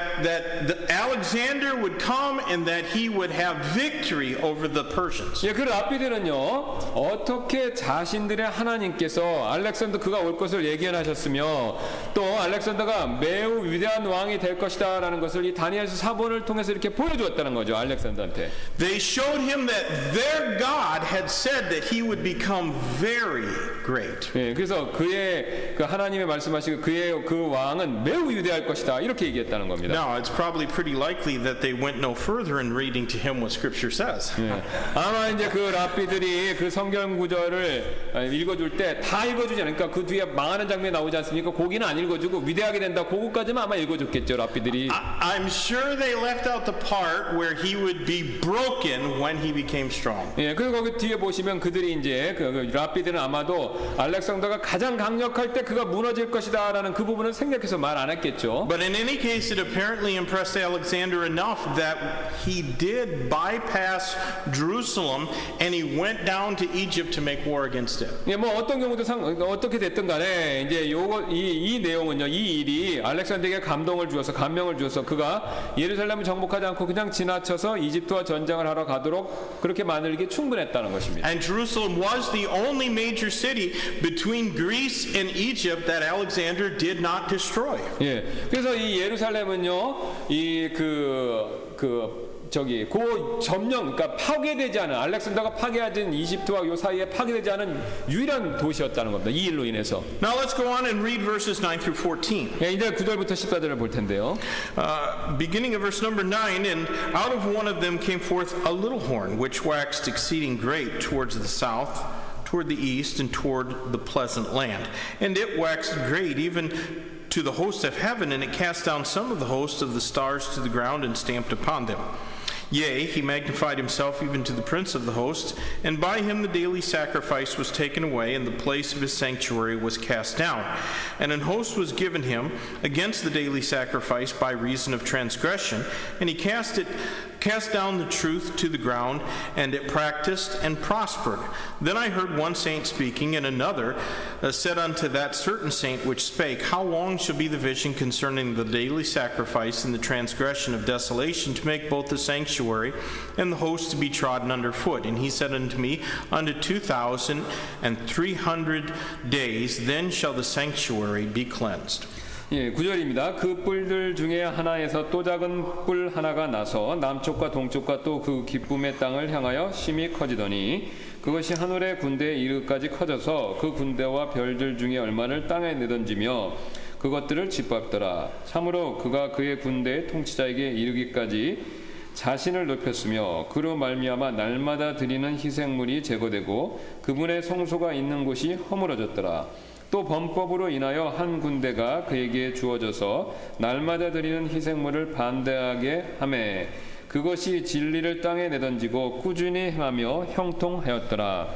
Alexander would come and that he would have victory over the Persians. 예, 그 랍비들은요 어떻게 자신들의 하나님께서 알렉산더 그가 올 것을 예견하셨으며 또 알렉산더가 매우 위대한 왕이 될 것이다라는 것을 이 다니엘서 사본을 통해서 이렇게 보여주었다는 거죠. 알렉산더한테. They showed him that their God had said that he would become very great. 예, 그래서 그의 그 하나님의 말씀하시고 그의 그 왕은 매우 위대할 것이다 이렇게 얘기했다는 겁니다. Now, it's probably pretty likely that they went no further in reading to him what Scripture says. 예, 아마 이제 그 랍비들이 그 성경 구절을 읽어줄 때 다 읽어주지 않으니까 그 뒤에 망하는 장면이 나오지 않습니까? 거기는 안 읽어주고 위대하게 된다. 그거까지만 아마 읽어줬겠죠, 랍비들이. I'm sure they left out the part where he would be broken when he became strong. 예, 그리고 거기 뒤에 보시면 그들이 이제 그 랍비들은 아마도 알렉산더가 가장 강력할 때 그가 무너질 것이다라는 그 부분은 생략해서 말 안 했겠죠. But in any case, it apparently impressed Alexander enough that he did bypass Jerusalem and he went down to Egypt to make war against it. 예, 뭐 어떤 경우도 어떻게 됐든 간에 이제 이 내용은요, 이 일이 알렉산더에게 감명을 주어서 그가 예루살렘을 정복하지 않고 그냥 지나쳐서 이집트와 전쟁을 하러 가도록 그렇게 만들기 충분했다는 것입니다. And Jerusalem was the only major city between Greece and Egypt that Alexander did not destroy. 예, 그래서 이 예루살렘은요, 그 점령, 그러니까 파괴되지 않은 알렉산더가 파괴하진 이집트와 요 사이에 파괴되지 않은 유일한 도시였다는 겁니다. 이 일로 인해서. Now let's go on and read verses 9 through 14. 예, 이제 9절부터 14절을 볼 텐데요. Beginning of verse number 9, and out of one of them came forth a little horn, which waxed exceeding great towards the south, toward the east, and toward the pleasant land. And it waxed great even to the host of heaven, and it cast down some of the host of the stars to the ground and stamped upon them. Yea, he magnified himself even to the prince of the host, and by him the daily sacrifice was taken away, and the place of his sanctuary was cast down. And an host was given him against the daily sacrifice by reason of transgression, and he cast down the truth to the ground, and it practiced and prospered. Then I heard one saint speaking, and another said unto that certain saint which spake, How long shall be the vision concerning the daily sacrifice and the transgression of desolation, to make both the sanctuary and the host to be trodden under foot? And he said unto me, Unto 2,300 days, then shall the sanctuary be cleansed. 예, 9절입니다. 그 뿔들 중에 하나에서 또 작은 뿔 하나가 나서 남쪽과 동쪽과 또 그 기쁨의 땅을 향하여 심히 커지더니 그것이 하늘의 군대에 이르기까지 커져서 그 군대와 별들 중에 얼마를 땅에 내던지며 그것들을 짓밟더라. 참으로 그가 그의 군대의 통치자에게 이르기까지 자신을 높였으며 그로 말미암아 날마다 드리는 희생물이 제거되고 그분의 성소가 있는 곳이 허물어졌더라. 또 범법으로 인하여 한 군대가 그에게 주어져서 날마다 드리는 희생물을 반대하게 하매 그것이 진리를 땅에 내던지고 꾸준히 행하며 형통하였더라.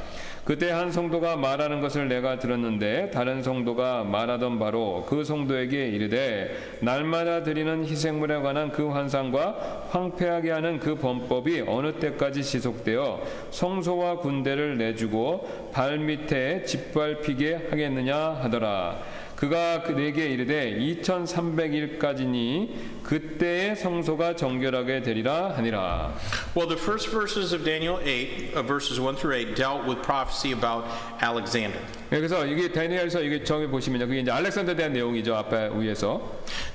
그때 한 성도가 말하는 것을 내가 들었는데 다른 성도가 말하던 바로 그 성도에게 이르되 날마다 드리는 희생물에 관한 그 환상과 황폐하게 하는 그 범법이 어느 때까지 지속되어 성소와 군대를 내주고 발밑에 짓밟히게 하겠느냐 하더라. 그가 내게 이르되 2300일까지니 그때의 성소가 정결하게 되리라 하니라. Well, the first verses of Daniel 8, verses 1 through 8, dealt with prophecy about Alexander. 그래서 이게 다니엘서 이게 정해 보시면요, 그게 이제 알렉산더에 대한 내용이죠. 앞에 위에서.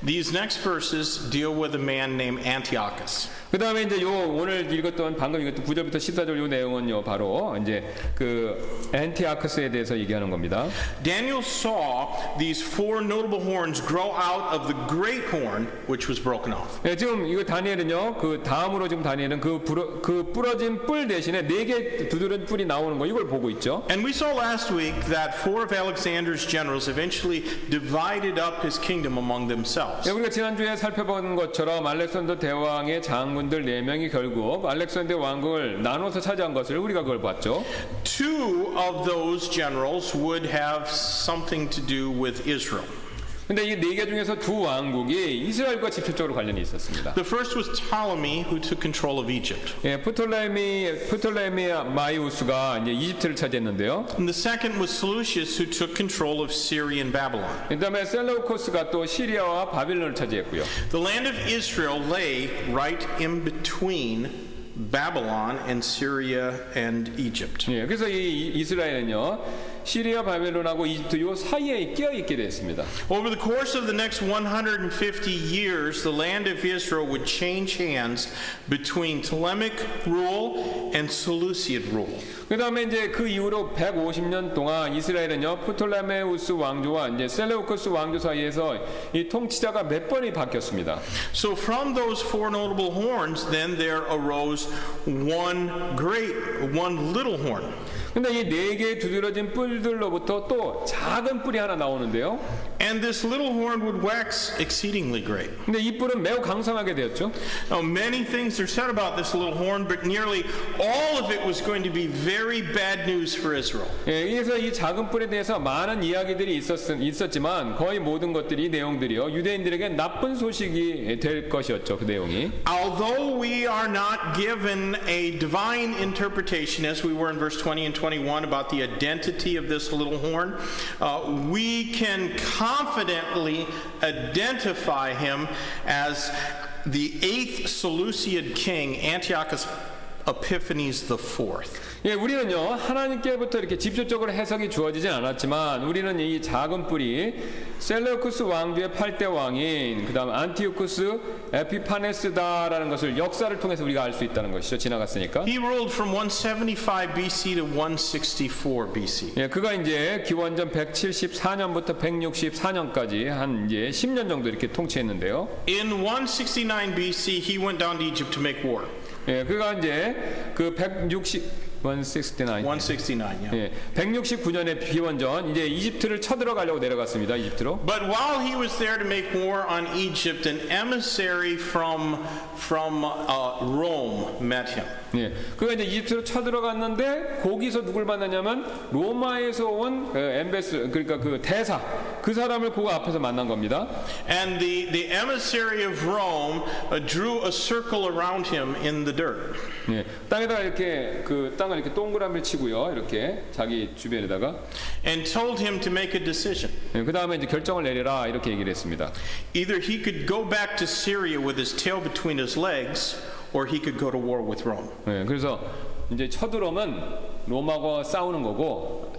These next verses deal with a man named Antiochus. 그 다음에 이제 요 오늘 읽었던 방금 읽었던 9절부터 14절 요 내용은요 바로 이제 그 안티아크스에 대해서 얘기하는 겁니다. Daniel saw these four notable horns grow out of the great horn which was broken off. 예, 지금 이거 다니엘은요 그 다음으로 지금 다니엘은 그 부러진 뿔 대신에 4개 두드러진 뿔이 나오는 거 이걸 보고 있죠. And we saw last week that four of Alexander's generals eventually divided up his kingdom among themselves. 예, 우리가 지난주에 살펴본 것처럼 알렉산더 대왕의 장군들 4명이 결국 알렉산더 왕국을 나눠서 차지한 것을 우리가 그걸 봤죠. Two of those generals would have something to do with Israel. 근데 이 4개 중에서 두 왕국이 이스라엘과 직접적으로 관련이 있었습니다. The first was Ptolemy, who took control of Egypt. 예, 프톨레미 마이우스가 이제 이집트를 차지했는데요. And the second was Seleucus, who took control of Syria and Babylon. 그다음에 셀레우코스가 또 시리아와 바빌론을 차지했고요. The land of Israel lay right in between Babylon and Syria and Egypt. 예, 그래서 이 이스라엘은요 시리아 바벨론하고 이집트 요 사이에 끼어 있게 됐습니다. Over the course of the next 150 years, the land of Israel would change hands between Ptolemaic rule and Seleucid rule. 그다음에 이제 그 이후로 150년 동안 이스라엘은요 프톨레메우스 왕조와 이제 셀레우코스 왕조 사이에서 이 통치자가 몇 번이 바뀌었습니다. So from those four notable horns, then there arose one little horn. 근데 이 4개 두드러진 뿔들로부터 또 작은 뿔이 하나 나오는데요. And this little horn would wax exceedingly great. 근데 이 뿔은 매우 강성하게 되었죠. Now, many things are said about this little horn, but nearly all of it was going to be very bad news for Israel. 예, 그래서 이 작은 뿔에 대해서 많은 이야기들이 있었지만 거의 모든 것들이 내용들이요 유대인들에게 나쁜 소식이 될 것이었죠. 그 내용이. Although we are not given a divine interpretation, as we were in verse 20 and 21 about the identity of this little horn, we can confidently identify him as the 8th Seleucid king, Antiochus Epiphanes the Fourth. 예, 우리는요 하나님께부터 이렇게 직접적으로 해석이 주어지진 않았지만 우리는 이 작은 뿌리 셀레우쿠스 왕조의 8대 왕인 그다음 안티오쿠스 에피파네스다라는 것을 역사를 통해서 우리가 알 수 있다는 것이죠. 지나갔으니까. He ruled from 175 BC to 164 BC. 예, 그가 이제 기원전 174년부터 164년까지 한 이제 10년 정도 이렇게 통치했는데요. In 169 BC, he went down to Egypt to make war. 예, 그가 이제 그 169 169, yeah. 예, 169년에 비원전 이제 이집트를 쳐들어가려고 내려갔습니다. 이집트로. But while he was there to make war on Egypt, an emissary from Rome met him. 예, 그가 이제 이집트로 쳐들어갔는데 거기서 누굴 만났냐면 로마에서 온 엠베스 그러니까 그 대사 그 사람을 그 앞에서 만난 겁니다. And the emissary of Rome drew a circle around him in the dirt. 예, 땅에다가 이렇게 그 땅을 이렇게 동그라미를 치고요, 이렇게 자기 주변에다가 And told him to make a decision. 예, 그 다음에 이제 결정을 내리라 이렇게 얘기를 했습니다. Either he could go back to Syria with his tail between his legs, or he could go to war with Rome. 예, 그래서 이제 쳐들어오면 로마하고 싸우는 거고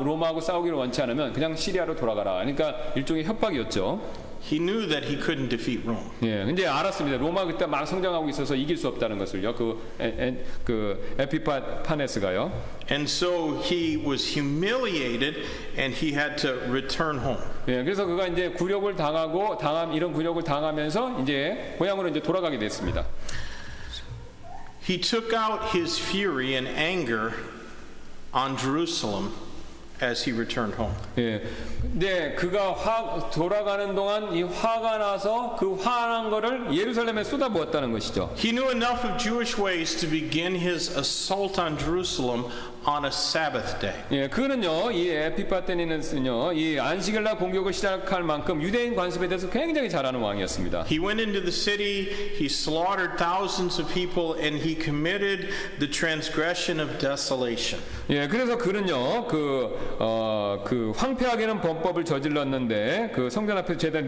로마하고 싸우기를 원치 않으면 그냥 시리아로 돌아가라. 그러니까 일종의 협박이었죠. He knew that he couldn't defeat Rome. 예, 근데 알았습니다. 로마 그때 막 성장하고 있어서 이길 수 없다는 것을요. 그 에피파네스가요. And so he was humiliated, and he had to return home. 예, 그래서 그가 이제 굴욕을 당하고 이런 굴욕을 당하면서 이제 고향으로 이제 돌아가게 됐습니다. He took out his fury and anger on Jerusalem as he returned home. 예, 근데 그가 돌아가는 동안 이 화가 나서 그 화난 거를 예루살렘에 쏟아부었다는 것이죠. He knew enough of Jewish ways to begin his assault on Jerusalem on a Sabbath day. 예, 그는요, 이 에피파네스는요, 이 안식일날 공격을 시작할 만큼 유대인 관습에 대해서 굉장히 잘 아는 왕이었습니다. He went into the city, he slaughtered thousands of people, and he committed the transgression of desolation. 예, 그래서 그는요, 그 황폐하게는 범법을 저질렀는데 그 성전 앞에서 제단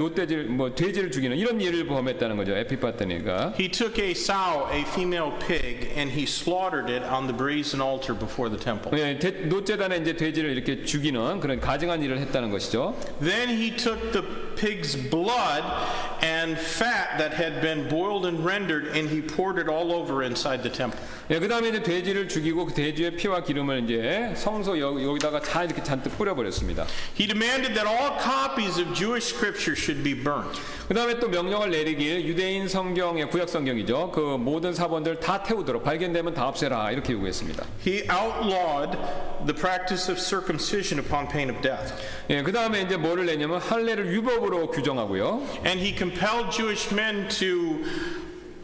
돼지를 죽이는 이런 일을 범했다는 거죠. 에피파네스가. He took a sow, a female pig, and he slaughtered it on the brazen altar before the temple. 예, 노제단에 이제 돼지를 이렇게 죽이는 그런 가증한 일을 했다는 것이죠. Then he took the pig's blood and fat that had been boiled and rendered, and he poured it all over inside the temple. 예, 그다음에 이제 돼지를 죽이고 그 돼지의 피와 기름을 이제 성소 여기다가 다 이렇게 잔뜩 뿌려버렸습니다. He demanded that all copies of Jewish scripture should be burnt. 그다음에 또 명령을 내리길 유대인 성경의 구약 성경이죠. 그 모든 사본들 다 태우도록 발견되면 다 없애라 이렇게 요구했습니다. He outlawed the practice of circumcision upon pain of death. 예, 그다음에 이제 뭐를 내냐면 할례를 율법으로 규정하고요. And he compelled Jewish men to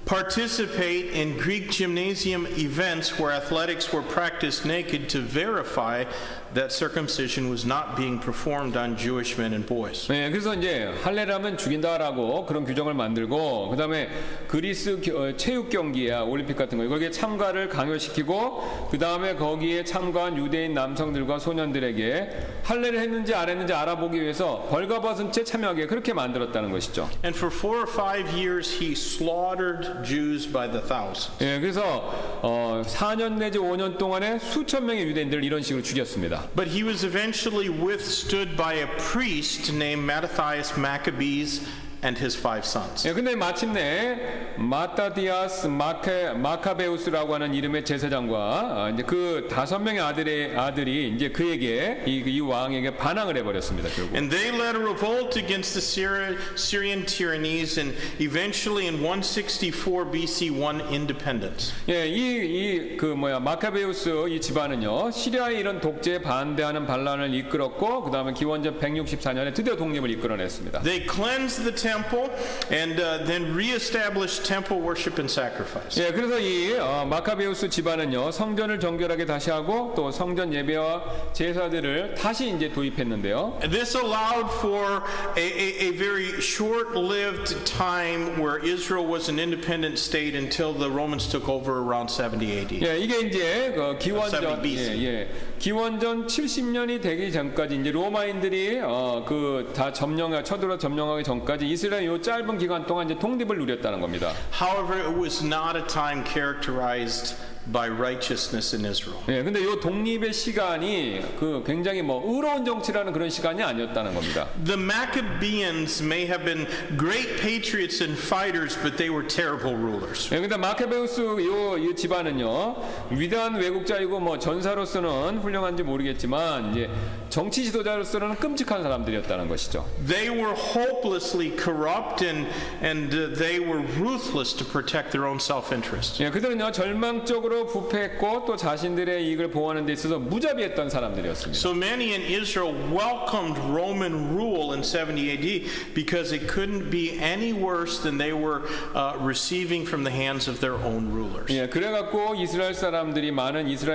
participate in Greek gymnasium events where athletics were practiced naked to verify that circumcision was not being performed on Jewish men and boys. 네, 그래서 이제 할례를 하면 죽인다라고 그런 규정을 만들고 그다음에 그리스 체육 경기야 올림픽 같은 거 거기에 참가를 강요시키고 그다음에 거기에 참가한 유대인 남성들과 소년들에게 할례를 했는지 안 했는지 알아보기 위해서 벌거벗은 채 참여하게 그렇게 만들었다는 것이죠. And for 4 or 5 years he slaughtered Jews by the thousands. 예, 그래서 4년 내지 5년 동안에 수천 명의 유대인들을 이런 식으로 죽였습니다. But he was eventually withstood by a priest named Mattathias Maccabees and his 5 sons. 예, 근데 마침내 마타디아스 마카베우스라고 하는 이름의 제사장과 이제 그 5명의 아들이 이제 그에게 이 왕에게 반항을 해버렸습니다. 결국. And they led a revolt against the Syrian tyrannies, and eventually in 164 BC won independence. 예, 마카베우스 이 집안은요 시리아의 이런 독재에 반대하는 반란을 이끌었고 그 다음에 기원전 164년에 드디어 독립을 이끌어냈습니다. They cleansed the temple and then reestablished temple worship and sacrifice. 예, 그래서 이 마카베우스 집안은요 성전을 정결하게 다시 하고 또 성전 예배와 제사들을 다시 이제 도입했는데요. And this allowed for a very short-lived time where Israel was an independent state until the Romans took over around 70 AD. 예, 이게 이제 기원전 70 BC. 기원전 70년이 되기 전까지 이제 로마인들이 다 쳐들어 점령하기 전까지 이스라엘 요 짧은 기간 동안 이제 독립을 누렸다는 겁니다. However, it was not a time characterized by righteousness in Israel. 예, 근데 요 독립의 시간이 그 굉장히 뭐 의로운 정치라는 그런 시간이 아니었다는 겁니다. The Maccabeans may have been great patriots and fighters, but they were terrible rulers. 예, 근데 마케베우스 요 집안은요 위대한 왜곡자이고 뭐 전사로서는 훌륭한지 모르겠지만 이제 정치 지도자로서는 끔찍한 사람들이었다는 것이죠. They were hopelessly corrupt and they were ruthless to protect their own self-interest. 예, 그들은요 절망적으로 부패했고 또 자신들의 이익을 보호하는 데 있어서 무자비했던 사람들이었습니다. So many in Israel welcomed Roman rule in 70 AD because it couldn't be any worse than they were receiving from the hands of their own rulers. 예, 그래갖고 이스라엘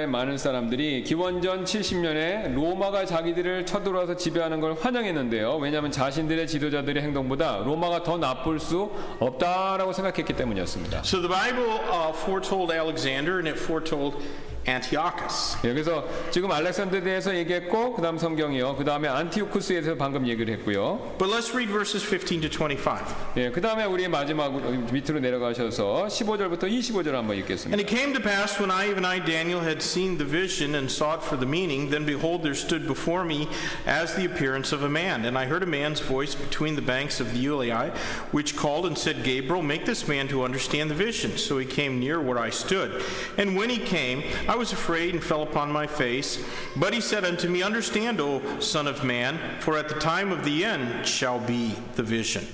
많은 사람들이 기원전 70년에 로마가 자기들을 쳐들어와서 지배하는 걸 환영했는데요. 왜냐하면 자신들의 지도자들의 행동보다 로마가 더 나쁠 수 없다라고 생각했기 때문이었습니다. So the Bible foretold Alexander and it foretold Antiochus. 예, 그래서 지금 알렉산더에 대해서 얘기했고 그 다음 성경이요. 그 다음에 안티오쿠스에 대해서 방금 얘기를 했고요. But let's read verses 15 to 25. 예, 그 다음에 우리 마지막으로 밑으로 내려가셔서 15절부터 25절 한번 읽겠습니다. And it came to pass when even I, Daniel, had seen the vision and sought for the meaning, then behold, there stood before me as the appearance of a man. And I heard a man's voice between the banks of the Ulai, which called and said, Gabriel, make this man to understand the vision. So he came near where I stood. And when he came, I was afraid and fell upon my face. But he said unto me, Understand, O Son of Man, for at the time of the end shall be the vision.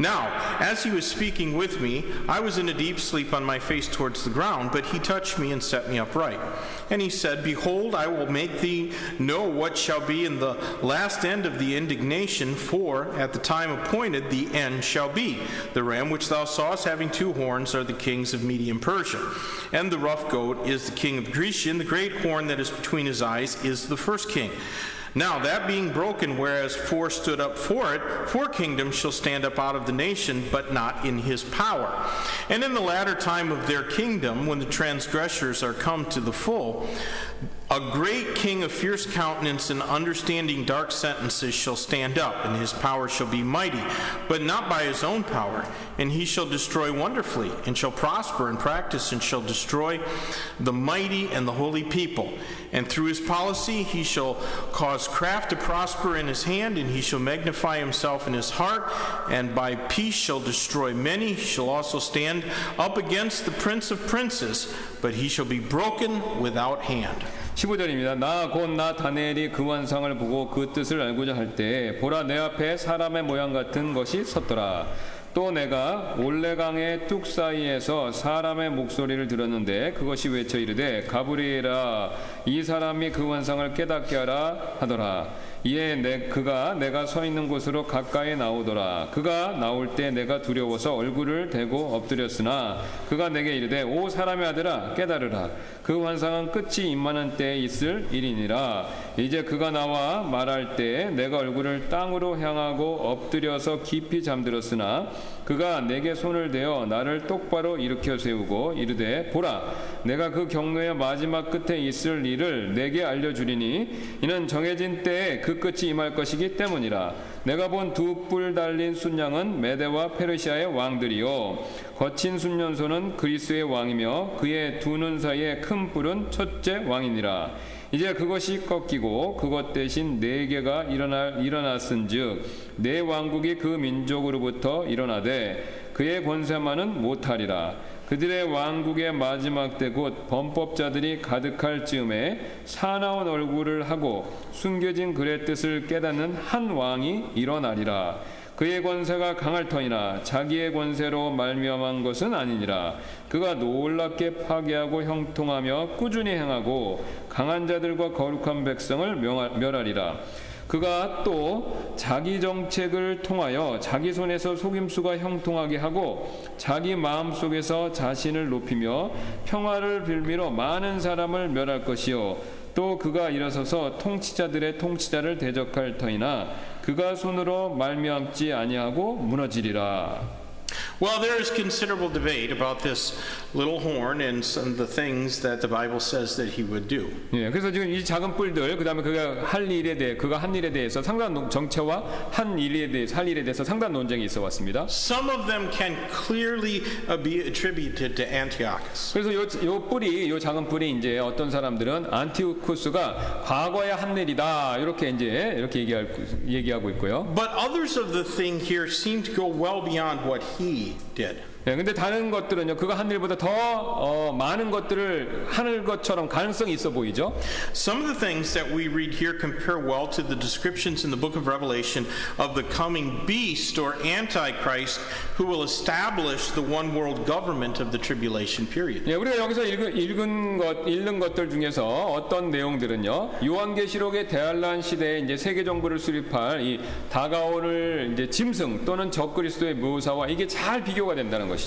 Now, as he was speaking with me, I was in a deep sleep on my face towards the ground, but he touched me and set me upright. And he said, Behold, I will make thee know what shall be in the last end of the indignation, for at the time appointed the end shall be. The ram which thou sawest having two horns are the kings of Media and Persia. And the rough goat is the king of Grecia, and the great horn that is between his eyes is the first king. Now that being broken, whereas four stood up for it, four kingdoms shall stand up out of the nation, but not in his power. And in the latter time of their kingdom, when the transgressors are come to the full, a great king of fierce countenance and understanding dark sentences shall stand up, and his power shall be mighty, but not by his own power. And he shall destroy wonderfully, and shall prosper and practice, and shall destroy the mighty and the holy people. And through his policy he shall cause craft to prosper in his hand, and he shall magnify himself in his heart, and by peace shall destroy many. He shall also stand up against the prince of princes, but he shall be broken without hand. 15절입니다. 나 곧 나 다니엘이 그 환상을 보고 그 뜻을 알고자 할 때 보라 내 앞에 사람의 모양 같은 것이 섰더라. 또 내가 올레강의 뚝 사이에서 사람의 목소리를 들었는데 그것이 외쳐 이르되 가브리엘아 이 사람이 그 환상을 깨닫게 하라 하더라. 이에 그가 내가 서 있는 곳으로 가까이 나오더라. 그가 나올 때 내가 두려워서 얼굴을 대고 엎드렸으나 그가 내게 이르되 오 사람의 아들아 깨달으라. 그 환상은 끝이 임하는 때에 있을 일이니라. 이제 그가 나와 말할 때 내가 얼굴을 땅으로 향하고 엎드려서 깊이 잠들었으나 그가 내게 손을 대어 나를 똑바로 일으켜 세우고 이르되 보라 내가 그 경노의 마지막 끝에 있을 일을 내게 알려주리니 이는 정해진 때에 그 끝이 임할 것이기 때문이라. 내가 본 두 뿔 달린 순양은 메대와 페르시아의 왕들이요 거친 순년소는 그리스의 왕이며 그의 두 눈 사이에 큰 뿔은 첫째 왕이니라. 이제 그것이 꺾이고 그것 대신 네 개가 일어났은즉 네 왕국이 그 민족으로부터 일어나되 그의 권세만은 못하리라. 그들의 왕국의 마지막 때 곧 범법자들이 가득할 즈음에 사나운 얼굴을 하고 숨겨진 글의 뜻을 깨닫는 한 왕이 일어나리라. 그의 권세가 강할 터이나 자기의 권세로 말미암은 것은 아니니라. 그가 놀랍게 파괴하고 형통하며 꾸준히 행하고 강한 자들과 거룩한 백성을 멸하리라. 그가 또 자기 정책을 통하여 자기 손에서 속임수가 형통하게 하고 자기 마음속에서 자신을 높이며 평화를 빌미로 많은 사람을 멸할 것이요 또 그가 일어서서 통치자들의 통치자를 대적할 터이나 그가 손으로 말미암지 아니하고 무너지리라. Well, there is considerable debate about this little horn and some of the things that the Bible says that he would do. 예, 그래서 지금 이 작은 뿔들, 그다음에 그가 한 일에 대해서 상당한 정체와 할 일에 대해서 상당한 논쟁이 있어 왔습니다. Some of them can clearly be attributed to Antiochus. 그래서 요 작은 뿔이 이제 어떤 사람들은 안티오쿠스가 과거에 한 일이다 이렇게 얘기하고 있고요. But others of the thing here seem to go well beyond what he did. 네, 근데 다른 것들은요, 그가 한 일보다 더 많은 것들을 하는 것처럼 가능성이 있어 보이죠. Some of the things that we read here compare well to the descriptions in the book of Revelation of the coming beast or Antichrist who will establish the one world government of the tribulation period. 네, 우리가 여기서 읽는 것들 중에서 어떤 내용들은요, 요한계시록의 대환란 시대에 이제 세계 정부를 수립할 이 다가오는 이제 짐승 또는 적그리스도의 묘사와 이게 잘 비교가 된다는 것이죠.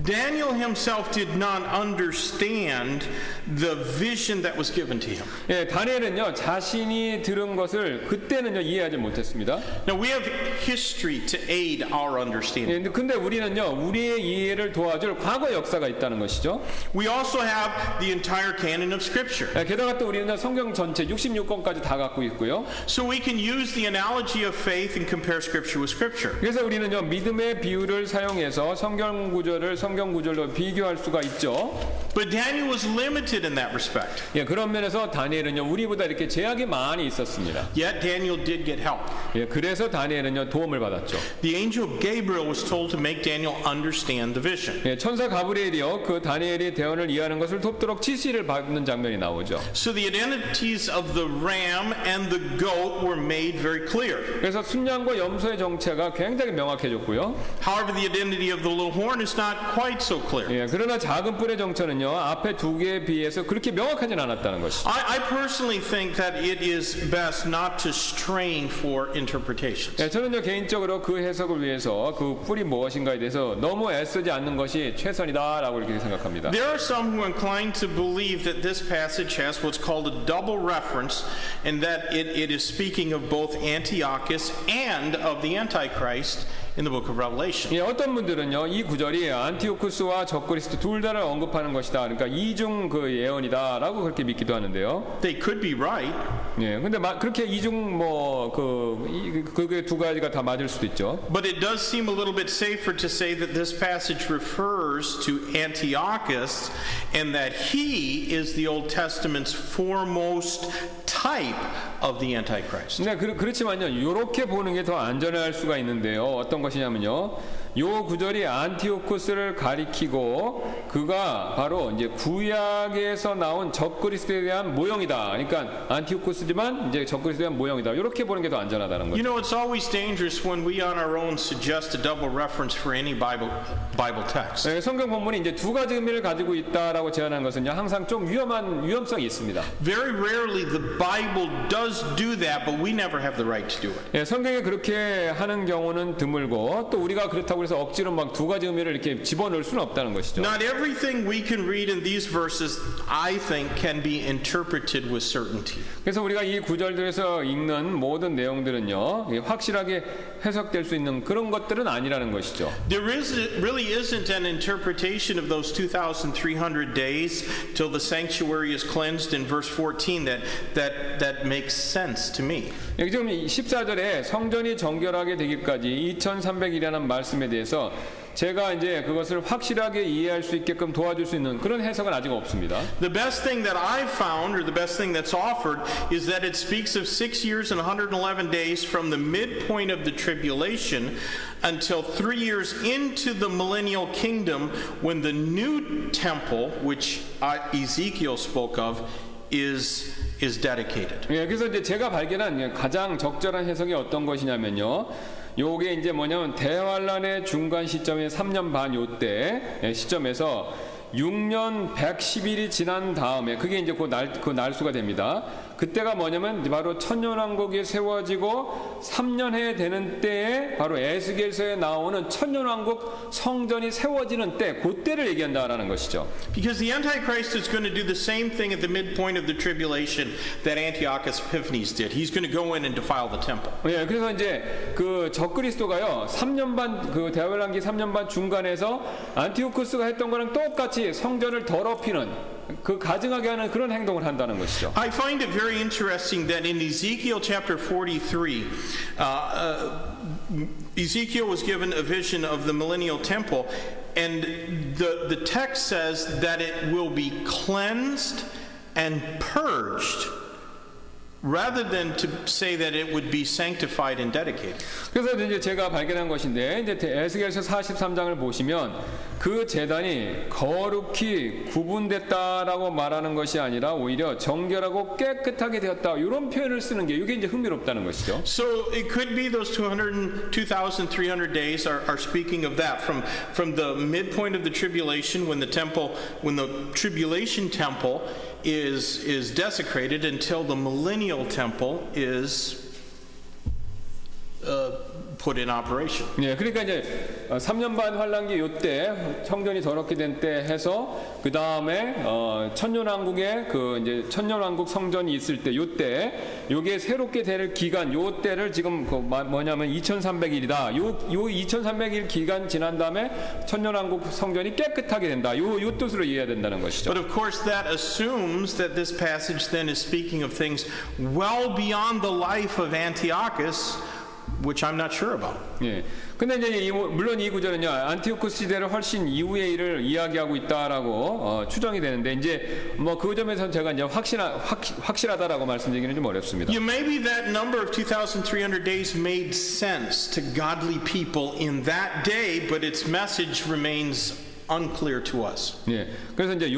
Daniel himself did not understand the vision that was given to him. 예, 다니엘은요 자신이 들은 것을 그때는요 이해하지 못했습니다. Now we have history to aid our understanding. 예, 근데 우리는요 우리의 이해를 도와줄 과거 역사가 있다는 것이죠. We also have the entire canon of Scripture. 예, 게다가 또 우리는 성경 전체 66권까지 다 갖고 있고요. So we can use the analogy of faith and compare Scripture with Scripture. 그래서 우리는요 믿음의 비유를 사용해서 성경 구절로 비교할 수가 있죠. But Daniel was limited in that respect. 예, 그런 면에서 다니엘은요 우리보다 이렇게 제약이 많이 있었습니다. Yet Daniel did get help. 예, 그래서 다니엘은요 도움을 받았죠. The angel Gabriel was told to make Daniel understand the vision. 예, 천사 가브리엘이요 그 다니엘이 대언을 이해하는 것을 돕도록 지시를 받는 장면이 나오죠. So the identities of the ram and the goat were made very clear. 그래서 순양과 염소의 정체가 굉장히 명확해졌고요. However, the identity of the little horn is not quite so clear. 예, 그러나 작은 뿔의 정체는요 앞에 두 개에 비해서 그렇게 명확하진 않았다는 것이죠. I personally think that it is best not to strain for interpretations. 예, 저는요 개인적으로 그 해석을 위해서 그 뿔이 무엇인가에 대해서 너무 애쓰지 않는 것이 최선이다라고 이렇게 생각합니다. There are some who are inclined to believe that this passage has what's called a double reference, and that it is speaking of both Antiochus and of the Antichrist in the book of Revelation. 예, 어떤 분들은요 이 구절이 안티오쿠스와 적그리스도 둘 다를 언급하는 것이다. 그러니까 이중 그 예언이다라고 그렇게 믿기도 하는데요. They could be right, 예, 근데 그렇게 이중 그게 두 가지가 다 맞을 수도 있죠. but it does seem a little bit safer to say that this passage refers to Antiochus and that he is the Old Testament's foremost type of the Antichrist. 네, 그렇지만요 이렇게 보는 게 더 안전할 수가 있는데요. 어떤 것이냐면요. 요 구절이 안티오쿠스를 가리키고 그가 바로 이제 구약에서 나온 적그리스도에 대한 모형이다. 그러니까 안티오쿠스지만 이제 적그리스도에 대한 모형이다. 이렇게 보는 게 더 안전하다는 거죠. You know, it's always dangerous when we on our own suggest a double reference for any Bible text. 네, 성경 본문이 이제 두 가지 의미를 가지고 있다라고 제안하는 것은요 항상 좀 위험성이 있습니다. Very rarely the Bible does do that, but we never have the right to do it. 예, 성경에 그렇게 하는 경우는 드물고 또 우리가 그렇다고 해서 억지로 막 두 가지 의미를 이렇게 집어넣을 수는 없다는 것이죠. Not everything we can read in these verses, I think, can be interpreted with certainty. 그래서 우리가 이 구절들에서 읽는 모든 내용들은요 확실하게 해석될 수 있는 그런 것들은 아니라는 것이죠. There really isn't an interpretation of those 2,300 days till the sanctuary is cleansed in verse 14 that makes sense to me. 여기 지금 14절에 성전이 정결하게 되기까지 2,300일이라는 말씀에 대해서 제가 이제 그것을 확실하게 이해할 수 있게끔 도와줄 수 있는 그런 해석은 아직 없습니다. The best thing that I've found, or the best thing that's offered, is that it speaks of 6 years and 111 days from the midpoint of the tribulation until 3 years into the millennial kingdom when the new temple, which Ezekiel spoke of, is dedicated. 예, 그래서 이제 제가 발견한 가장 적절한 해석이 어떤 것이냐면요. 요게 이제 뭐냐면 대환란의 중간 시점에 3년 반 요때 시점에서 6년 110일이 지난 다음에 그게 이제 그 날수가 됩니다. 그때가 뭐냐면 바로 천년왕국이 세워지고 3년 해 되는 때에 바로 에스겔서에 나오는 천년왕국 성전이 세워지는 때, 그때를 얘기한다라는 것이죠. Because the Antichrist is going to do the same thing at the midpoint of the tribulation that Antiochus Epiphanes did. He's going to go in and defile the temple. 예, 그래서 이제 그 적그리스도가요, 3년 반, 그 대환란기 3년 반 중간에서 안티오쿠스가 했던 거랑 똑같이 성전을 더럽히는, 그 가증하게 하는 그런 행동을 한다는 것이죠. I find it very interesting that in Ezekiel chapter 43, Ezekiel was given a vision of the millennial temple, and the text says that it will be cleansed and purged, rather than to say that it would be sanctified and dedicated. 그래서 이제 제가 발견한 것인데, 이제 에스겔서 43장을 보시면 그 제단이 거룩히 구분됐다라고 말하는 것이 아니라 오히려 정결하고 깨끗하게 되었다, 이런 표현을 쓰는 게 이게 이제 흥미롭다는 것이죠. So it could be those 2,300 days are speaking of that, from the midpoint of the tribulation, when the tribulation temple is desecrated, until the millennial temple is put in operation. 예, 그러니까 이제 3년 반 환란기 요때 성전이 더럽게 된 때 해서 그 다음에 천년왕국의 그 이제 천년왕국 성전이 있을 때 요때 요게 새롭게 될 기간 요때를 지금 그 뭐냐면 2,300일이다. 요 2,300일 기간 지난 다음에 천년왕국 성전이 깨끗하게 된다. 요 뜻으로 이해해야 된다는 것이죠. But of course that assumes that this passage then is speaking of things well beyond the life of Antiochus, which I'm not sure about. 예. 근데 이제 물론 이 구절은요, 안티오쿠스 시대를 훨씬 이후의 일을 이야기하고 있다라고 추정이 되는데, 이제 뭐 그 점에서 제가 이제 확실하다라고 말씀드리기는 좀 어렵습니다. Yeah, maybe that number of 2,300 days made sense to godly people in that day, but its message remains unclear to us. 예. 그래서 이제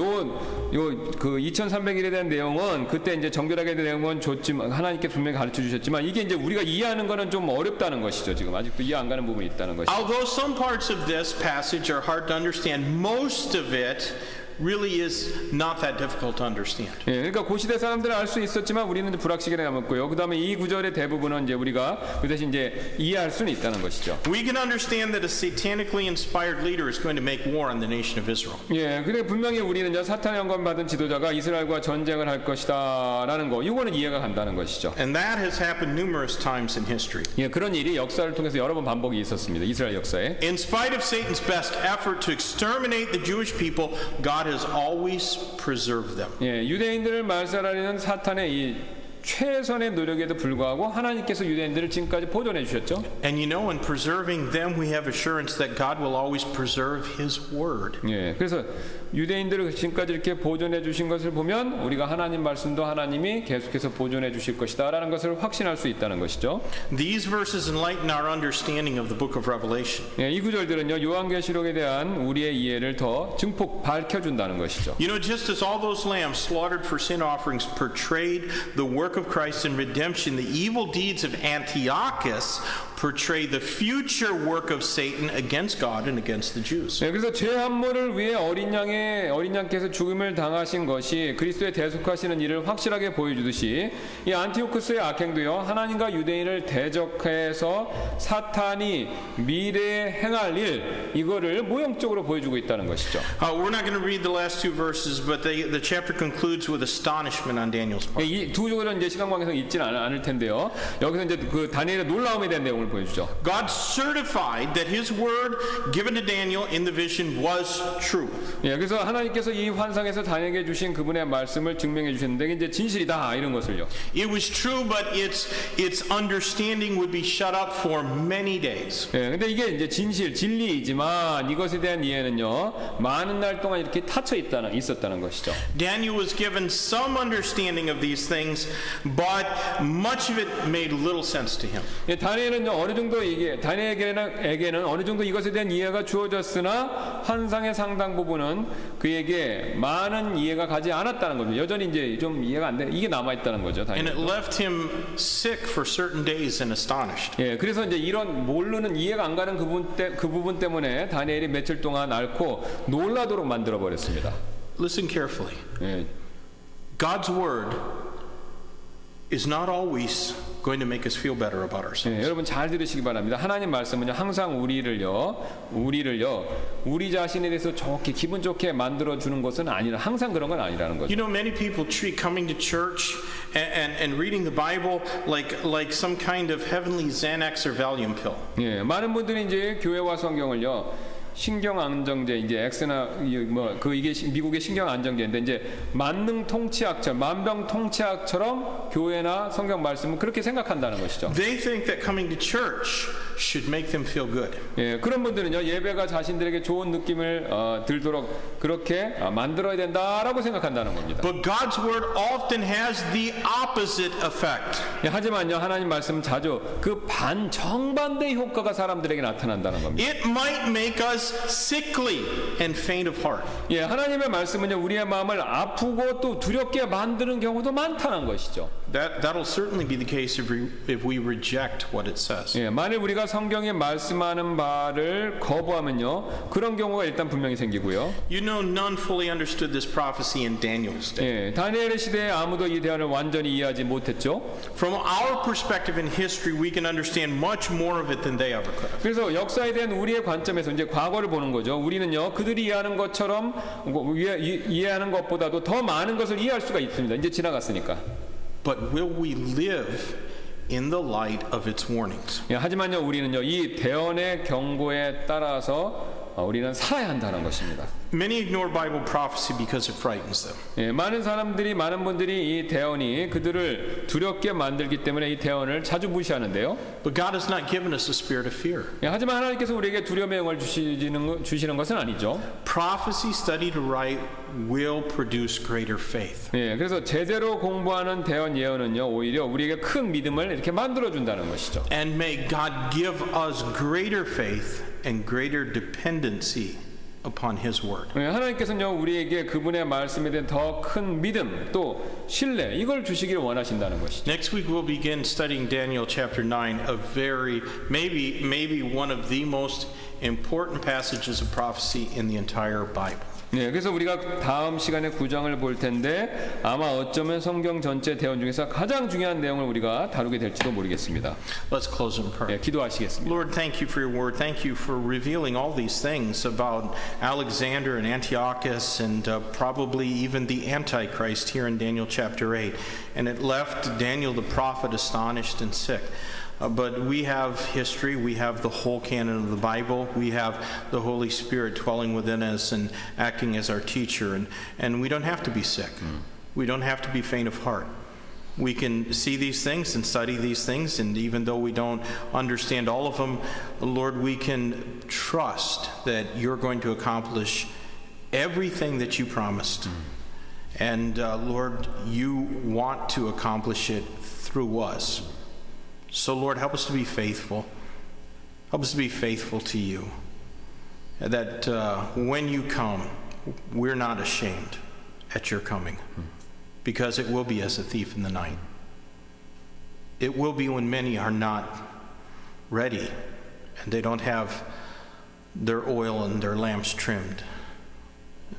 그 2,300일에 대한 내용은 그때 이제 정결하게 대한 내용은 줬지만 하나님께 분명히 가르쳐 주셨지만 이게 이제 우리가 이해하는 거는 좀 어렵다는 것이죠. 지금 아직도 이해 안 가는 부분이 있다는 것이죠. Although some parts of this passage are hard to understand, most of it really is not that difficult to understand. 예, 그러니까 그 시대 사람들은 알 수 있었지만 우리는 불확실하게 남았고요. 그다음에 이 구절의 대부분은 이제 우리가 그 대신 이제 이해할 수는 있다는 것이죠. We can understand that a satanically inspired leader is going to make war on the nation of Israel. 예, 그래 분명히 우리는 사탄의 영감 받은 지도자가 이스라엘과 전쟁을 할 것이다라는 거, 이거는 이해가 간다는 것이죠. And that has happened numerous times in history. 예, 그런 일이 역사를 통해서 여러 번 반복이 있었습니다. 이스라엘 역사에. In spite of Satan's best effort to exterminate the Jewish people, God has always preserved them. 예, 유대인들을 말살하려는 사탄의 이 최선의 노력에도 불구하고 하나님께서 유대인들을 지금까지 보존해 주셨죠. And you know, in preserving them, we have assurance that God will always preserve His word. 예, 그래서 유대인들을 지금까지 이렇게 보존해 주신 것을 보면 우리가 하나님 말씀도 하나님이 계속해서 보존해 주실 것이다라는 것을 확신할 수 있다는 것이죠. These verses enlighten our understanding of the book of Revelation. 예, 이 구절들은요, 요한계시록에 대한 우리의 이해를 더 증폭 밝혀준다는 것이죠. You know, just as all those lambs slaughtered for sin offerings portrayed the work of Christ in redemption, the evil deeds of Antiochus portray the future work of Satan against God and against the Jews. 네, 그래서 죄 한모를 위해 어린 양께서 죽음을 당하신 것이 그리스도의 대속하시는 일을 확실하게 보여주듯이 이 안티오쿠스의 악행도요, 하나님과 유대인을 대적해서 사탄이 미래에 행할 일, 이거를 모형적으로 보여주고 있다는 것이죠. We're not going to read the last two verses, but the chapter concludes with astonishment on Daniel's part. 이 두 조는 이제 시간 관계상 있지는 않을 텐데요. 여기서 이제 그 다니엘의 놀라움에 대한 내용을 보여주죠. God certified that His word given to Daniel in the vision was true. 예, 그래서 하나님께서 이 환상에서 다니엘에게 주신 그분의 말씀을 증명해 주셨는데 이제 진실이다 이런 것을요. It was true, but its understanding would be shut up for many days. 예, 근데 이게 이제 진리이지만 이것에 대한 이해는요, 많은 날 동안 이렇게 닫혀 있었다는 것이죠. Daniel was given some understanding of these things, but much of it made little sense to him. 예, 다니엘은요, 어느 정도 다니엘에게는 어느 정도 이것에 대한 이해가 주어졌으나 환상의 상당 부분은 그에게 많은 이해가 가지 않았다는 겁니다. 여전히 이제 좀 이해가 안 돼. 이게 남아 있다는 거죠. And it left him sick for certain days and astonished. 예, 그래서 이제 이런 모르는 이해가 안 가는 그 부분 때문에 다니엘이 며칠 동안 앓고 놀라도록 만들어 버렸습니다. Listen carefully. 예, God's word is not always going to make us feel better about ourselves. 여러분 잘 들으시기 바랍니다. 하나님 말씀은요 항상 우리 자신에 대해서 좋게 기분 좋게 만들어 주는 것은 아니라 항상 그런 건 아니라는 거죠. You know, many people treat coming to church and reading the Bible like some kind of heavenly Xanax or Valium pill. 예, 많은 분들이 이제 교회와 성경을요 신경 안정제 이제 엑스나 이게 미국의 신경 안정제인데 이제 만능 통치약처럼 만병 통치약처럼 교회나 성경 말씀은 그렇게 생각한다는 것이죠. They think that coming to church should make them feel good. 예, 그런 분들은요 예배가 자신들에게 좋은 느낌을 들도록 그렇게 만들어야 된다라고 생각한다는 겁니다. But God's word often has the opposite effect. 예, 하지만요 하나님 말씀은 자주 그 정반대의 효과가 사람들에게 나타난다는 겁니다. It might make us sickly and faint of heart. 예, 하나님의 말씀은요 우리의 마음을 아프고 또 두렵게 만드는 경우도 많다는 것이죠. That'll certainly be the case if we reject what it says. 예, 만일 우리가 성경에 말씀하는 바를 거부하면요 그런 경우가 일단 분명히 생기고요. You know, none fully understood this prophecy in Daniel's day. 예, 다니엘의 시대에 아무도 이 대화를 완전히 이해하지 못했죠. From our perspective in history, we can understand much more of it than they ever could have. 그래서 역사에 대한 우리의 관점에서 이제 과거를 보는 거죠. 우리는요 그들이 이해하는 것처럼 이해하는 것보다도 더 많은 것을 이해할 수가 있습니다. 이제 지나갔으니까. But will we live in the light of its warnings? 예, 하지만요 우리는요 이 대언의 경고에 따라서 우리는 살아야 한다는 것입니다. Many ignore Bible prophecy because it frightens them. 예, 많은 분들이 이 대언이 그들을 두렵게 만들기 때문에 이 대언을 자주 무시하는데요. But God has not given us a spirit of fear. 예, 하지만 하나님께서 우리에게 두려움의 영을 주시는 것은 아니죠. Prophecy studied right will produce greater faith. 예, 그래서 제대로 공부하는 대언 예언은요 오히려 우리에게 큰 믿음을 이렇게 만들어 준다는 것이죠. And may God give us greater faith and greater dependency upon His word. 예, 하나님께서는요 우리에게 그분의 말씀에 대한 더 큰 믿음 또 신뢰 이걸 주시기를 원하신다는 것이죠. Next week we'll begin studying Daniel chapter 9, a very maybe one of the most important passages of prophecy in the entire Bible. 네, 그래서 우리가 다음 시간에 9장을 볼 텐데 아마 어쩌면 성경 전체 대언 중에서 가장 중요한 내용을 우리가 다루게 될지도 모르겠습니다. Let's close in prayer. 네, 기도하시겠습니다. Lord, thank you for your word. Thank you for revealing all these things about Alexander and Antiochus and probably even the Antichrist here in Daniel chapter 8. And it left Daniel the prophet astonished and sick. But we have history, we have the whole canon of the Bible, we have the Holy Spirit dwelling within us and acting as our teacher, and we don't have to be sick. We don't have to be faint of heart. We can see these things and study these things, and even though we don't understand all of them, Lord, we can trust that you're going to accomplish everything that you promised. And Lord, you want to accomplish it through us. So, Lord, help us to be faithful. Help us to be faithful to you. That when you come, we're not ashamed at your coming. Because it will be as a thief in the night. It will be when many are not ready and they don't have their oil and their lamps trimmed.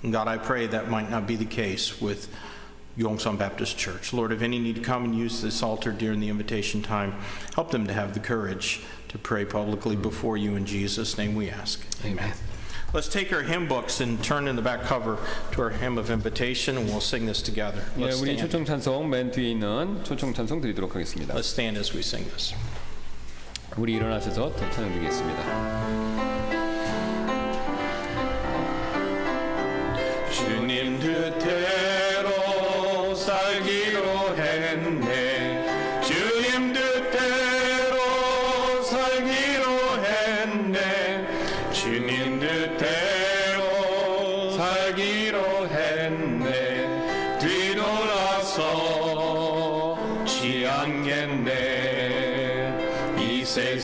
And God, I pray that might not be the case with Yongsan Baptist Church. Lord, if any need to come and use this altar during the invitation time, help them to have the courage to pray publicly before you. In Jesus' name we ask. Amen. Let's take our hymn books and turn in the back cover to our hymn of invitation, and we'll sing this together. 네, Let's 우리 stand. 초청 찬송 맨 뒤에 있는 초청 찬송 드리도록 하겠습니다. Let's stand as we sing this. 우리 일어나셔서 더 찬양 드리겠습니다. 주님 뜻대로 살기로 했네. 주님 뜻대로 살기로 했네. 주님 뜻대로 살기로 했네. 뒤돌아서 취하겠네. 이 세상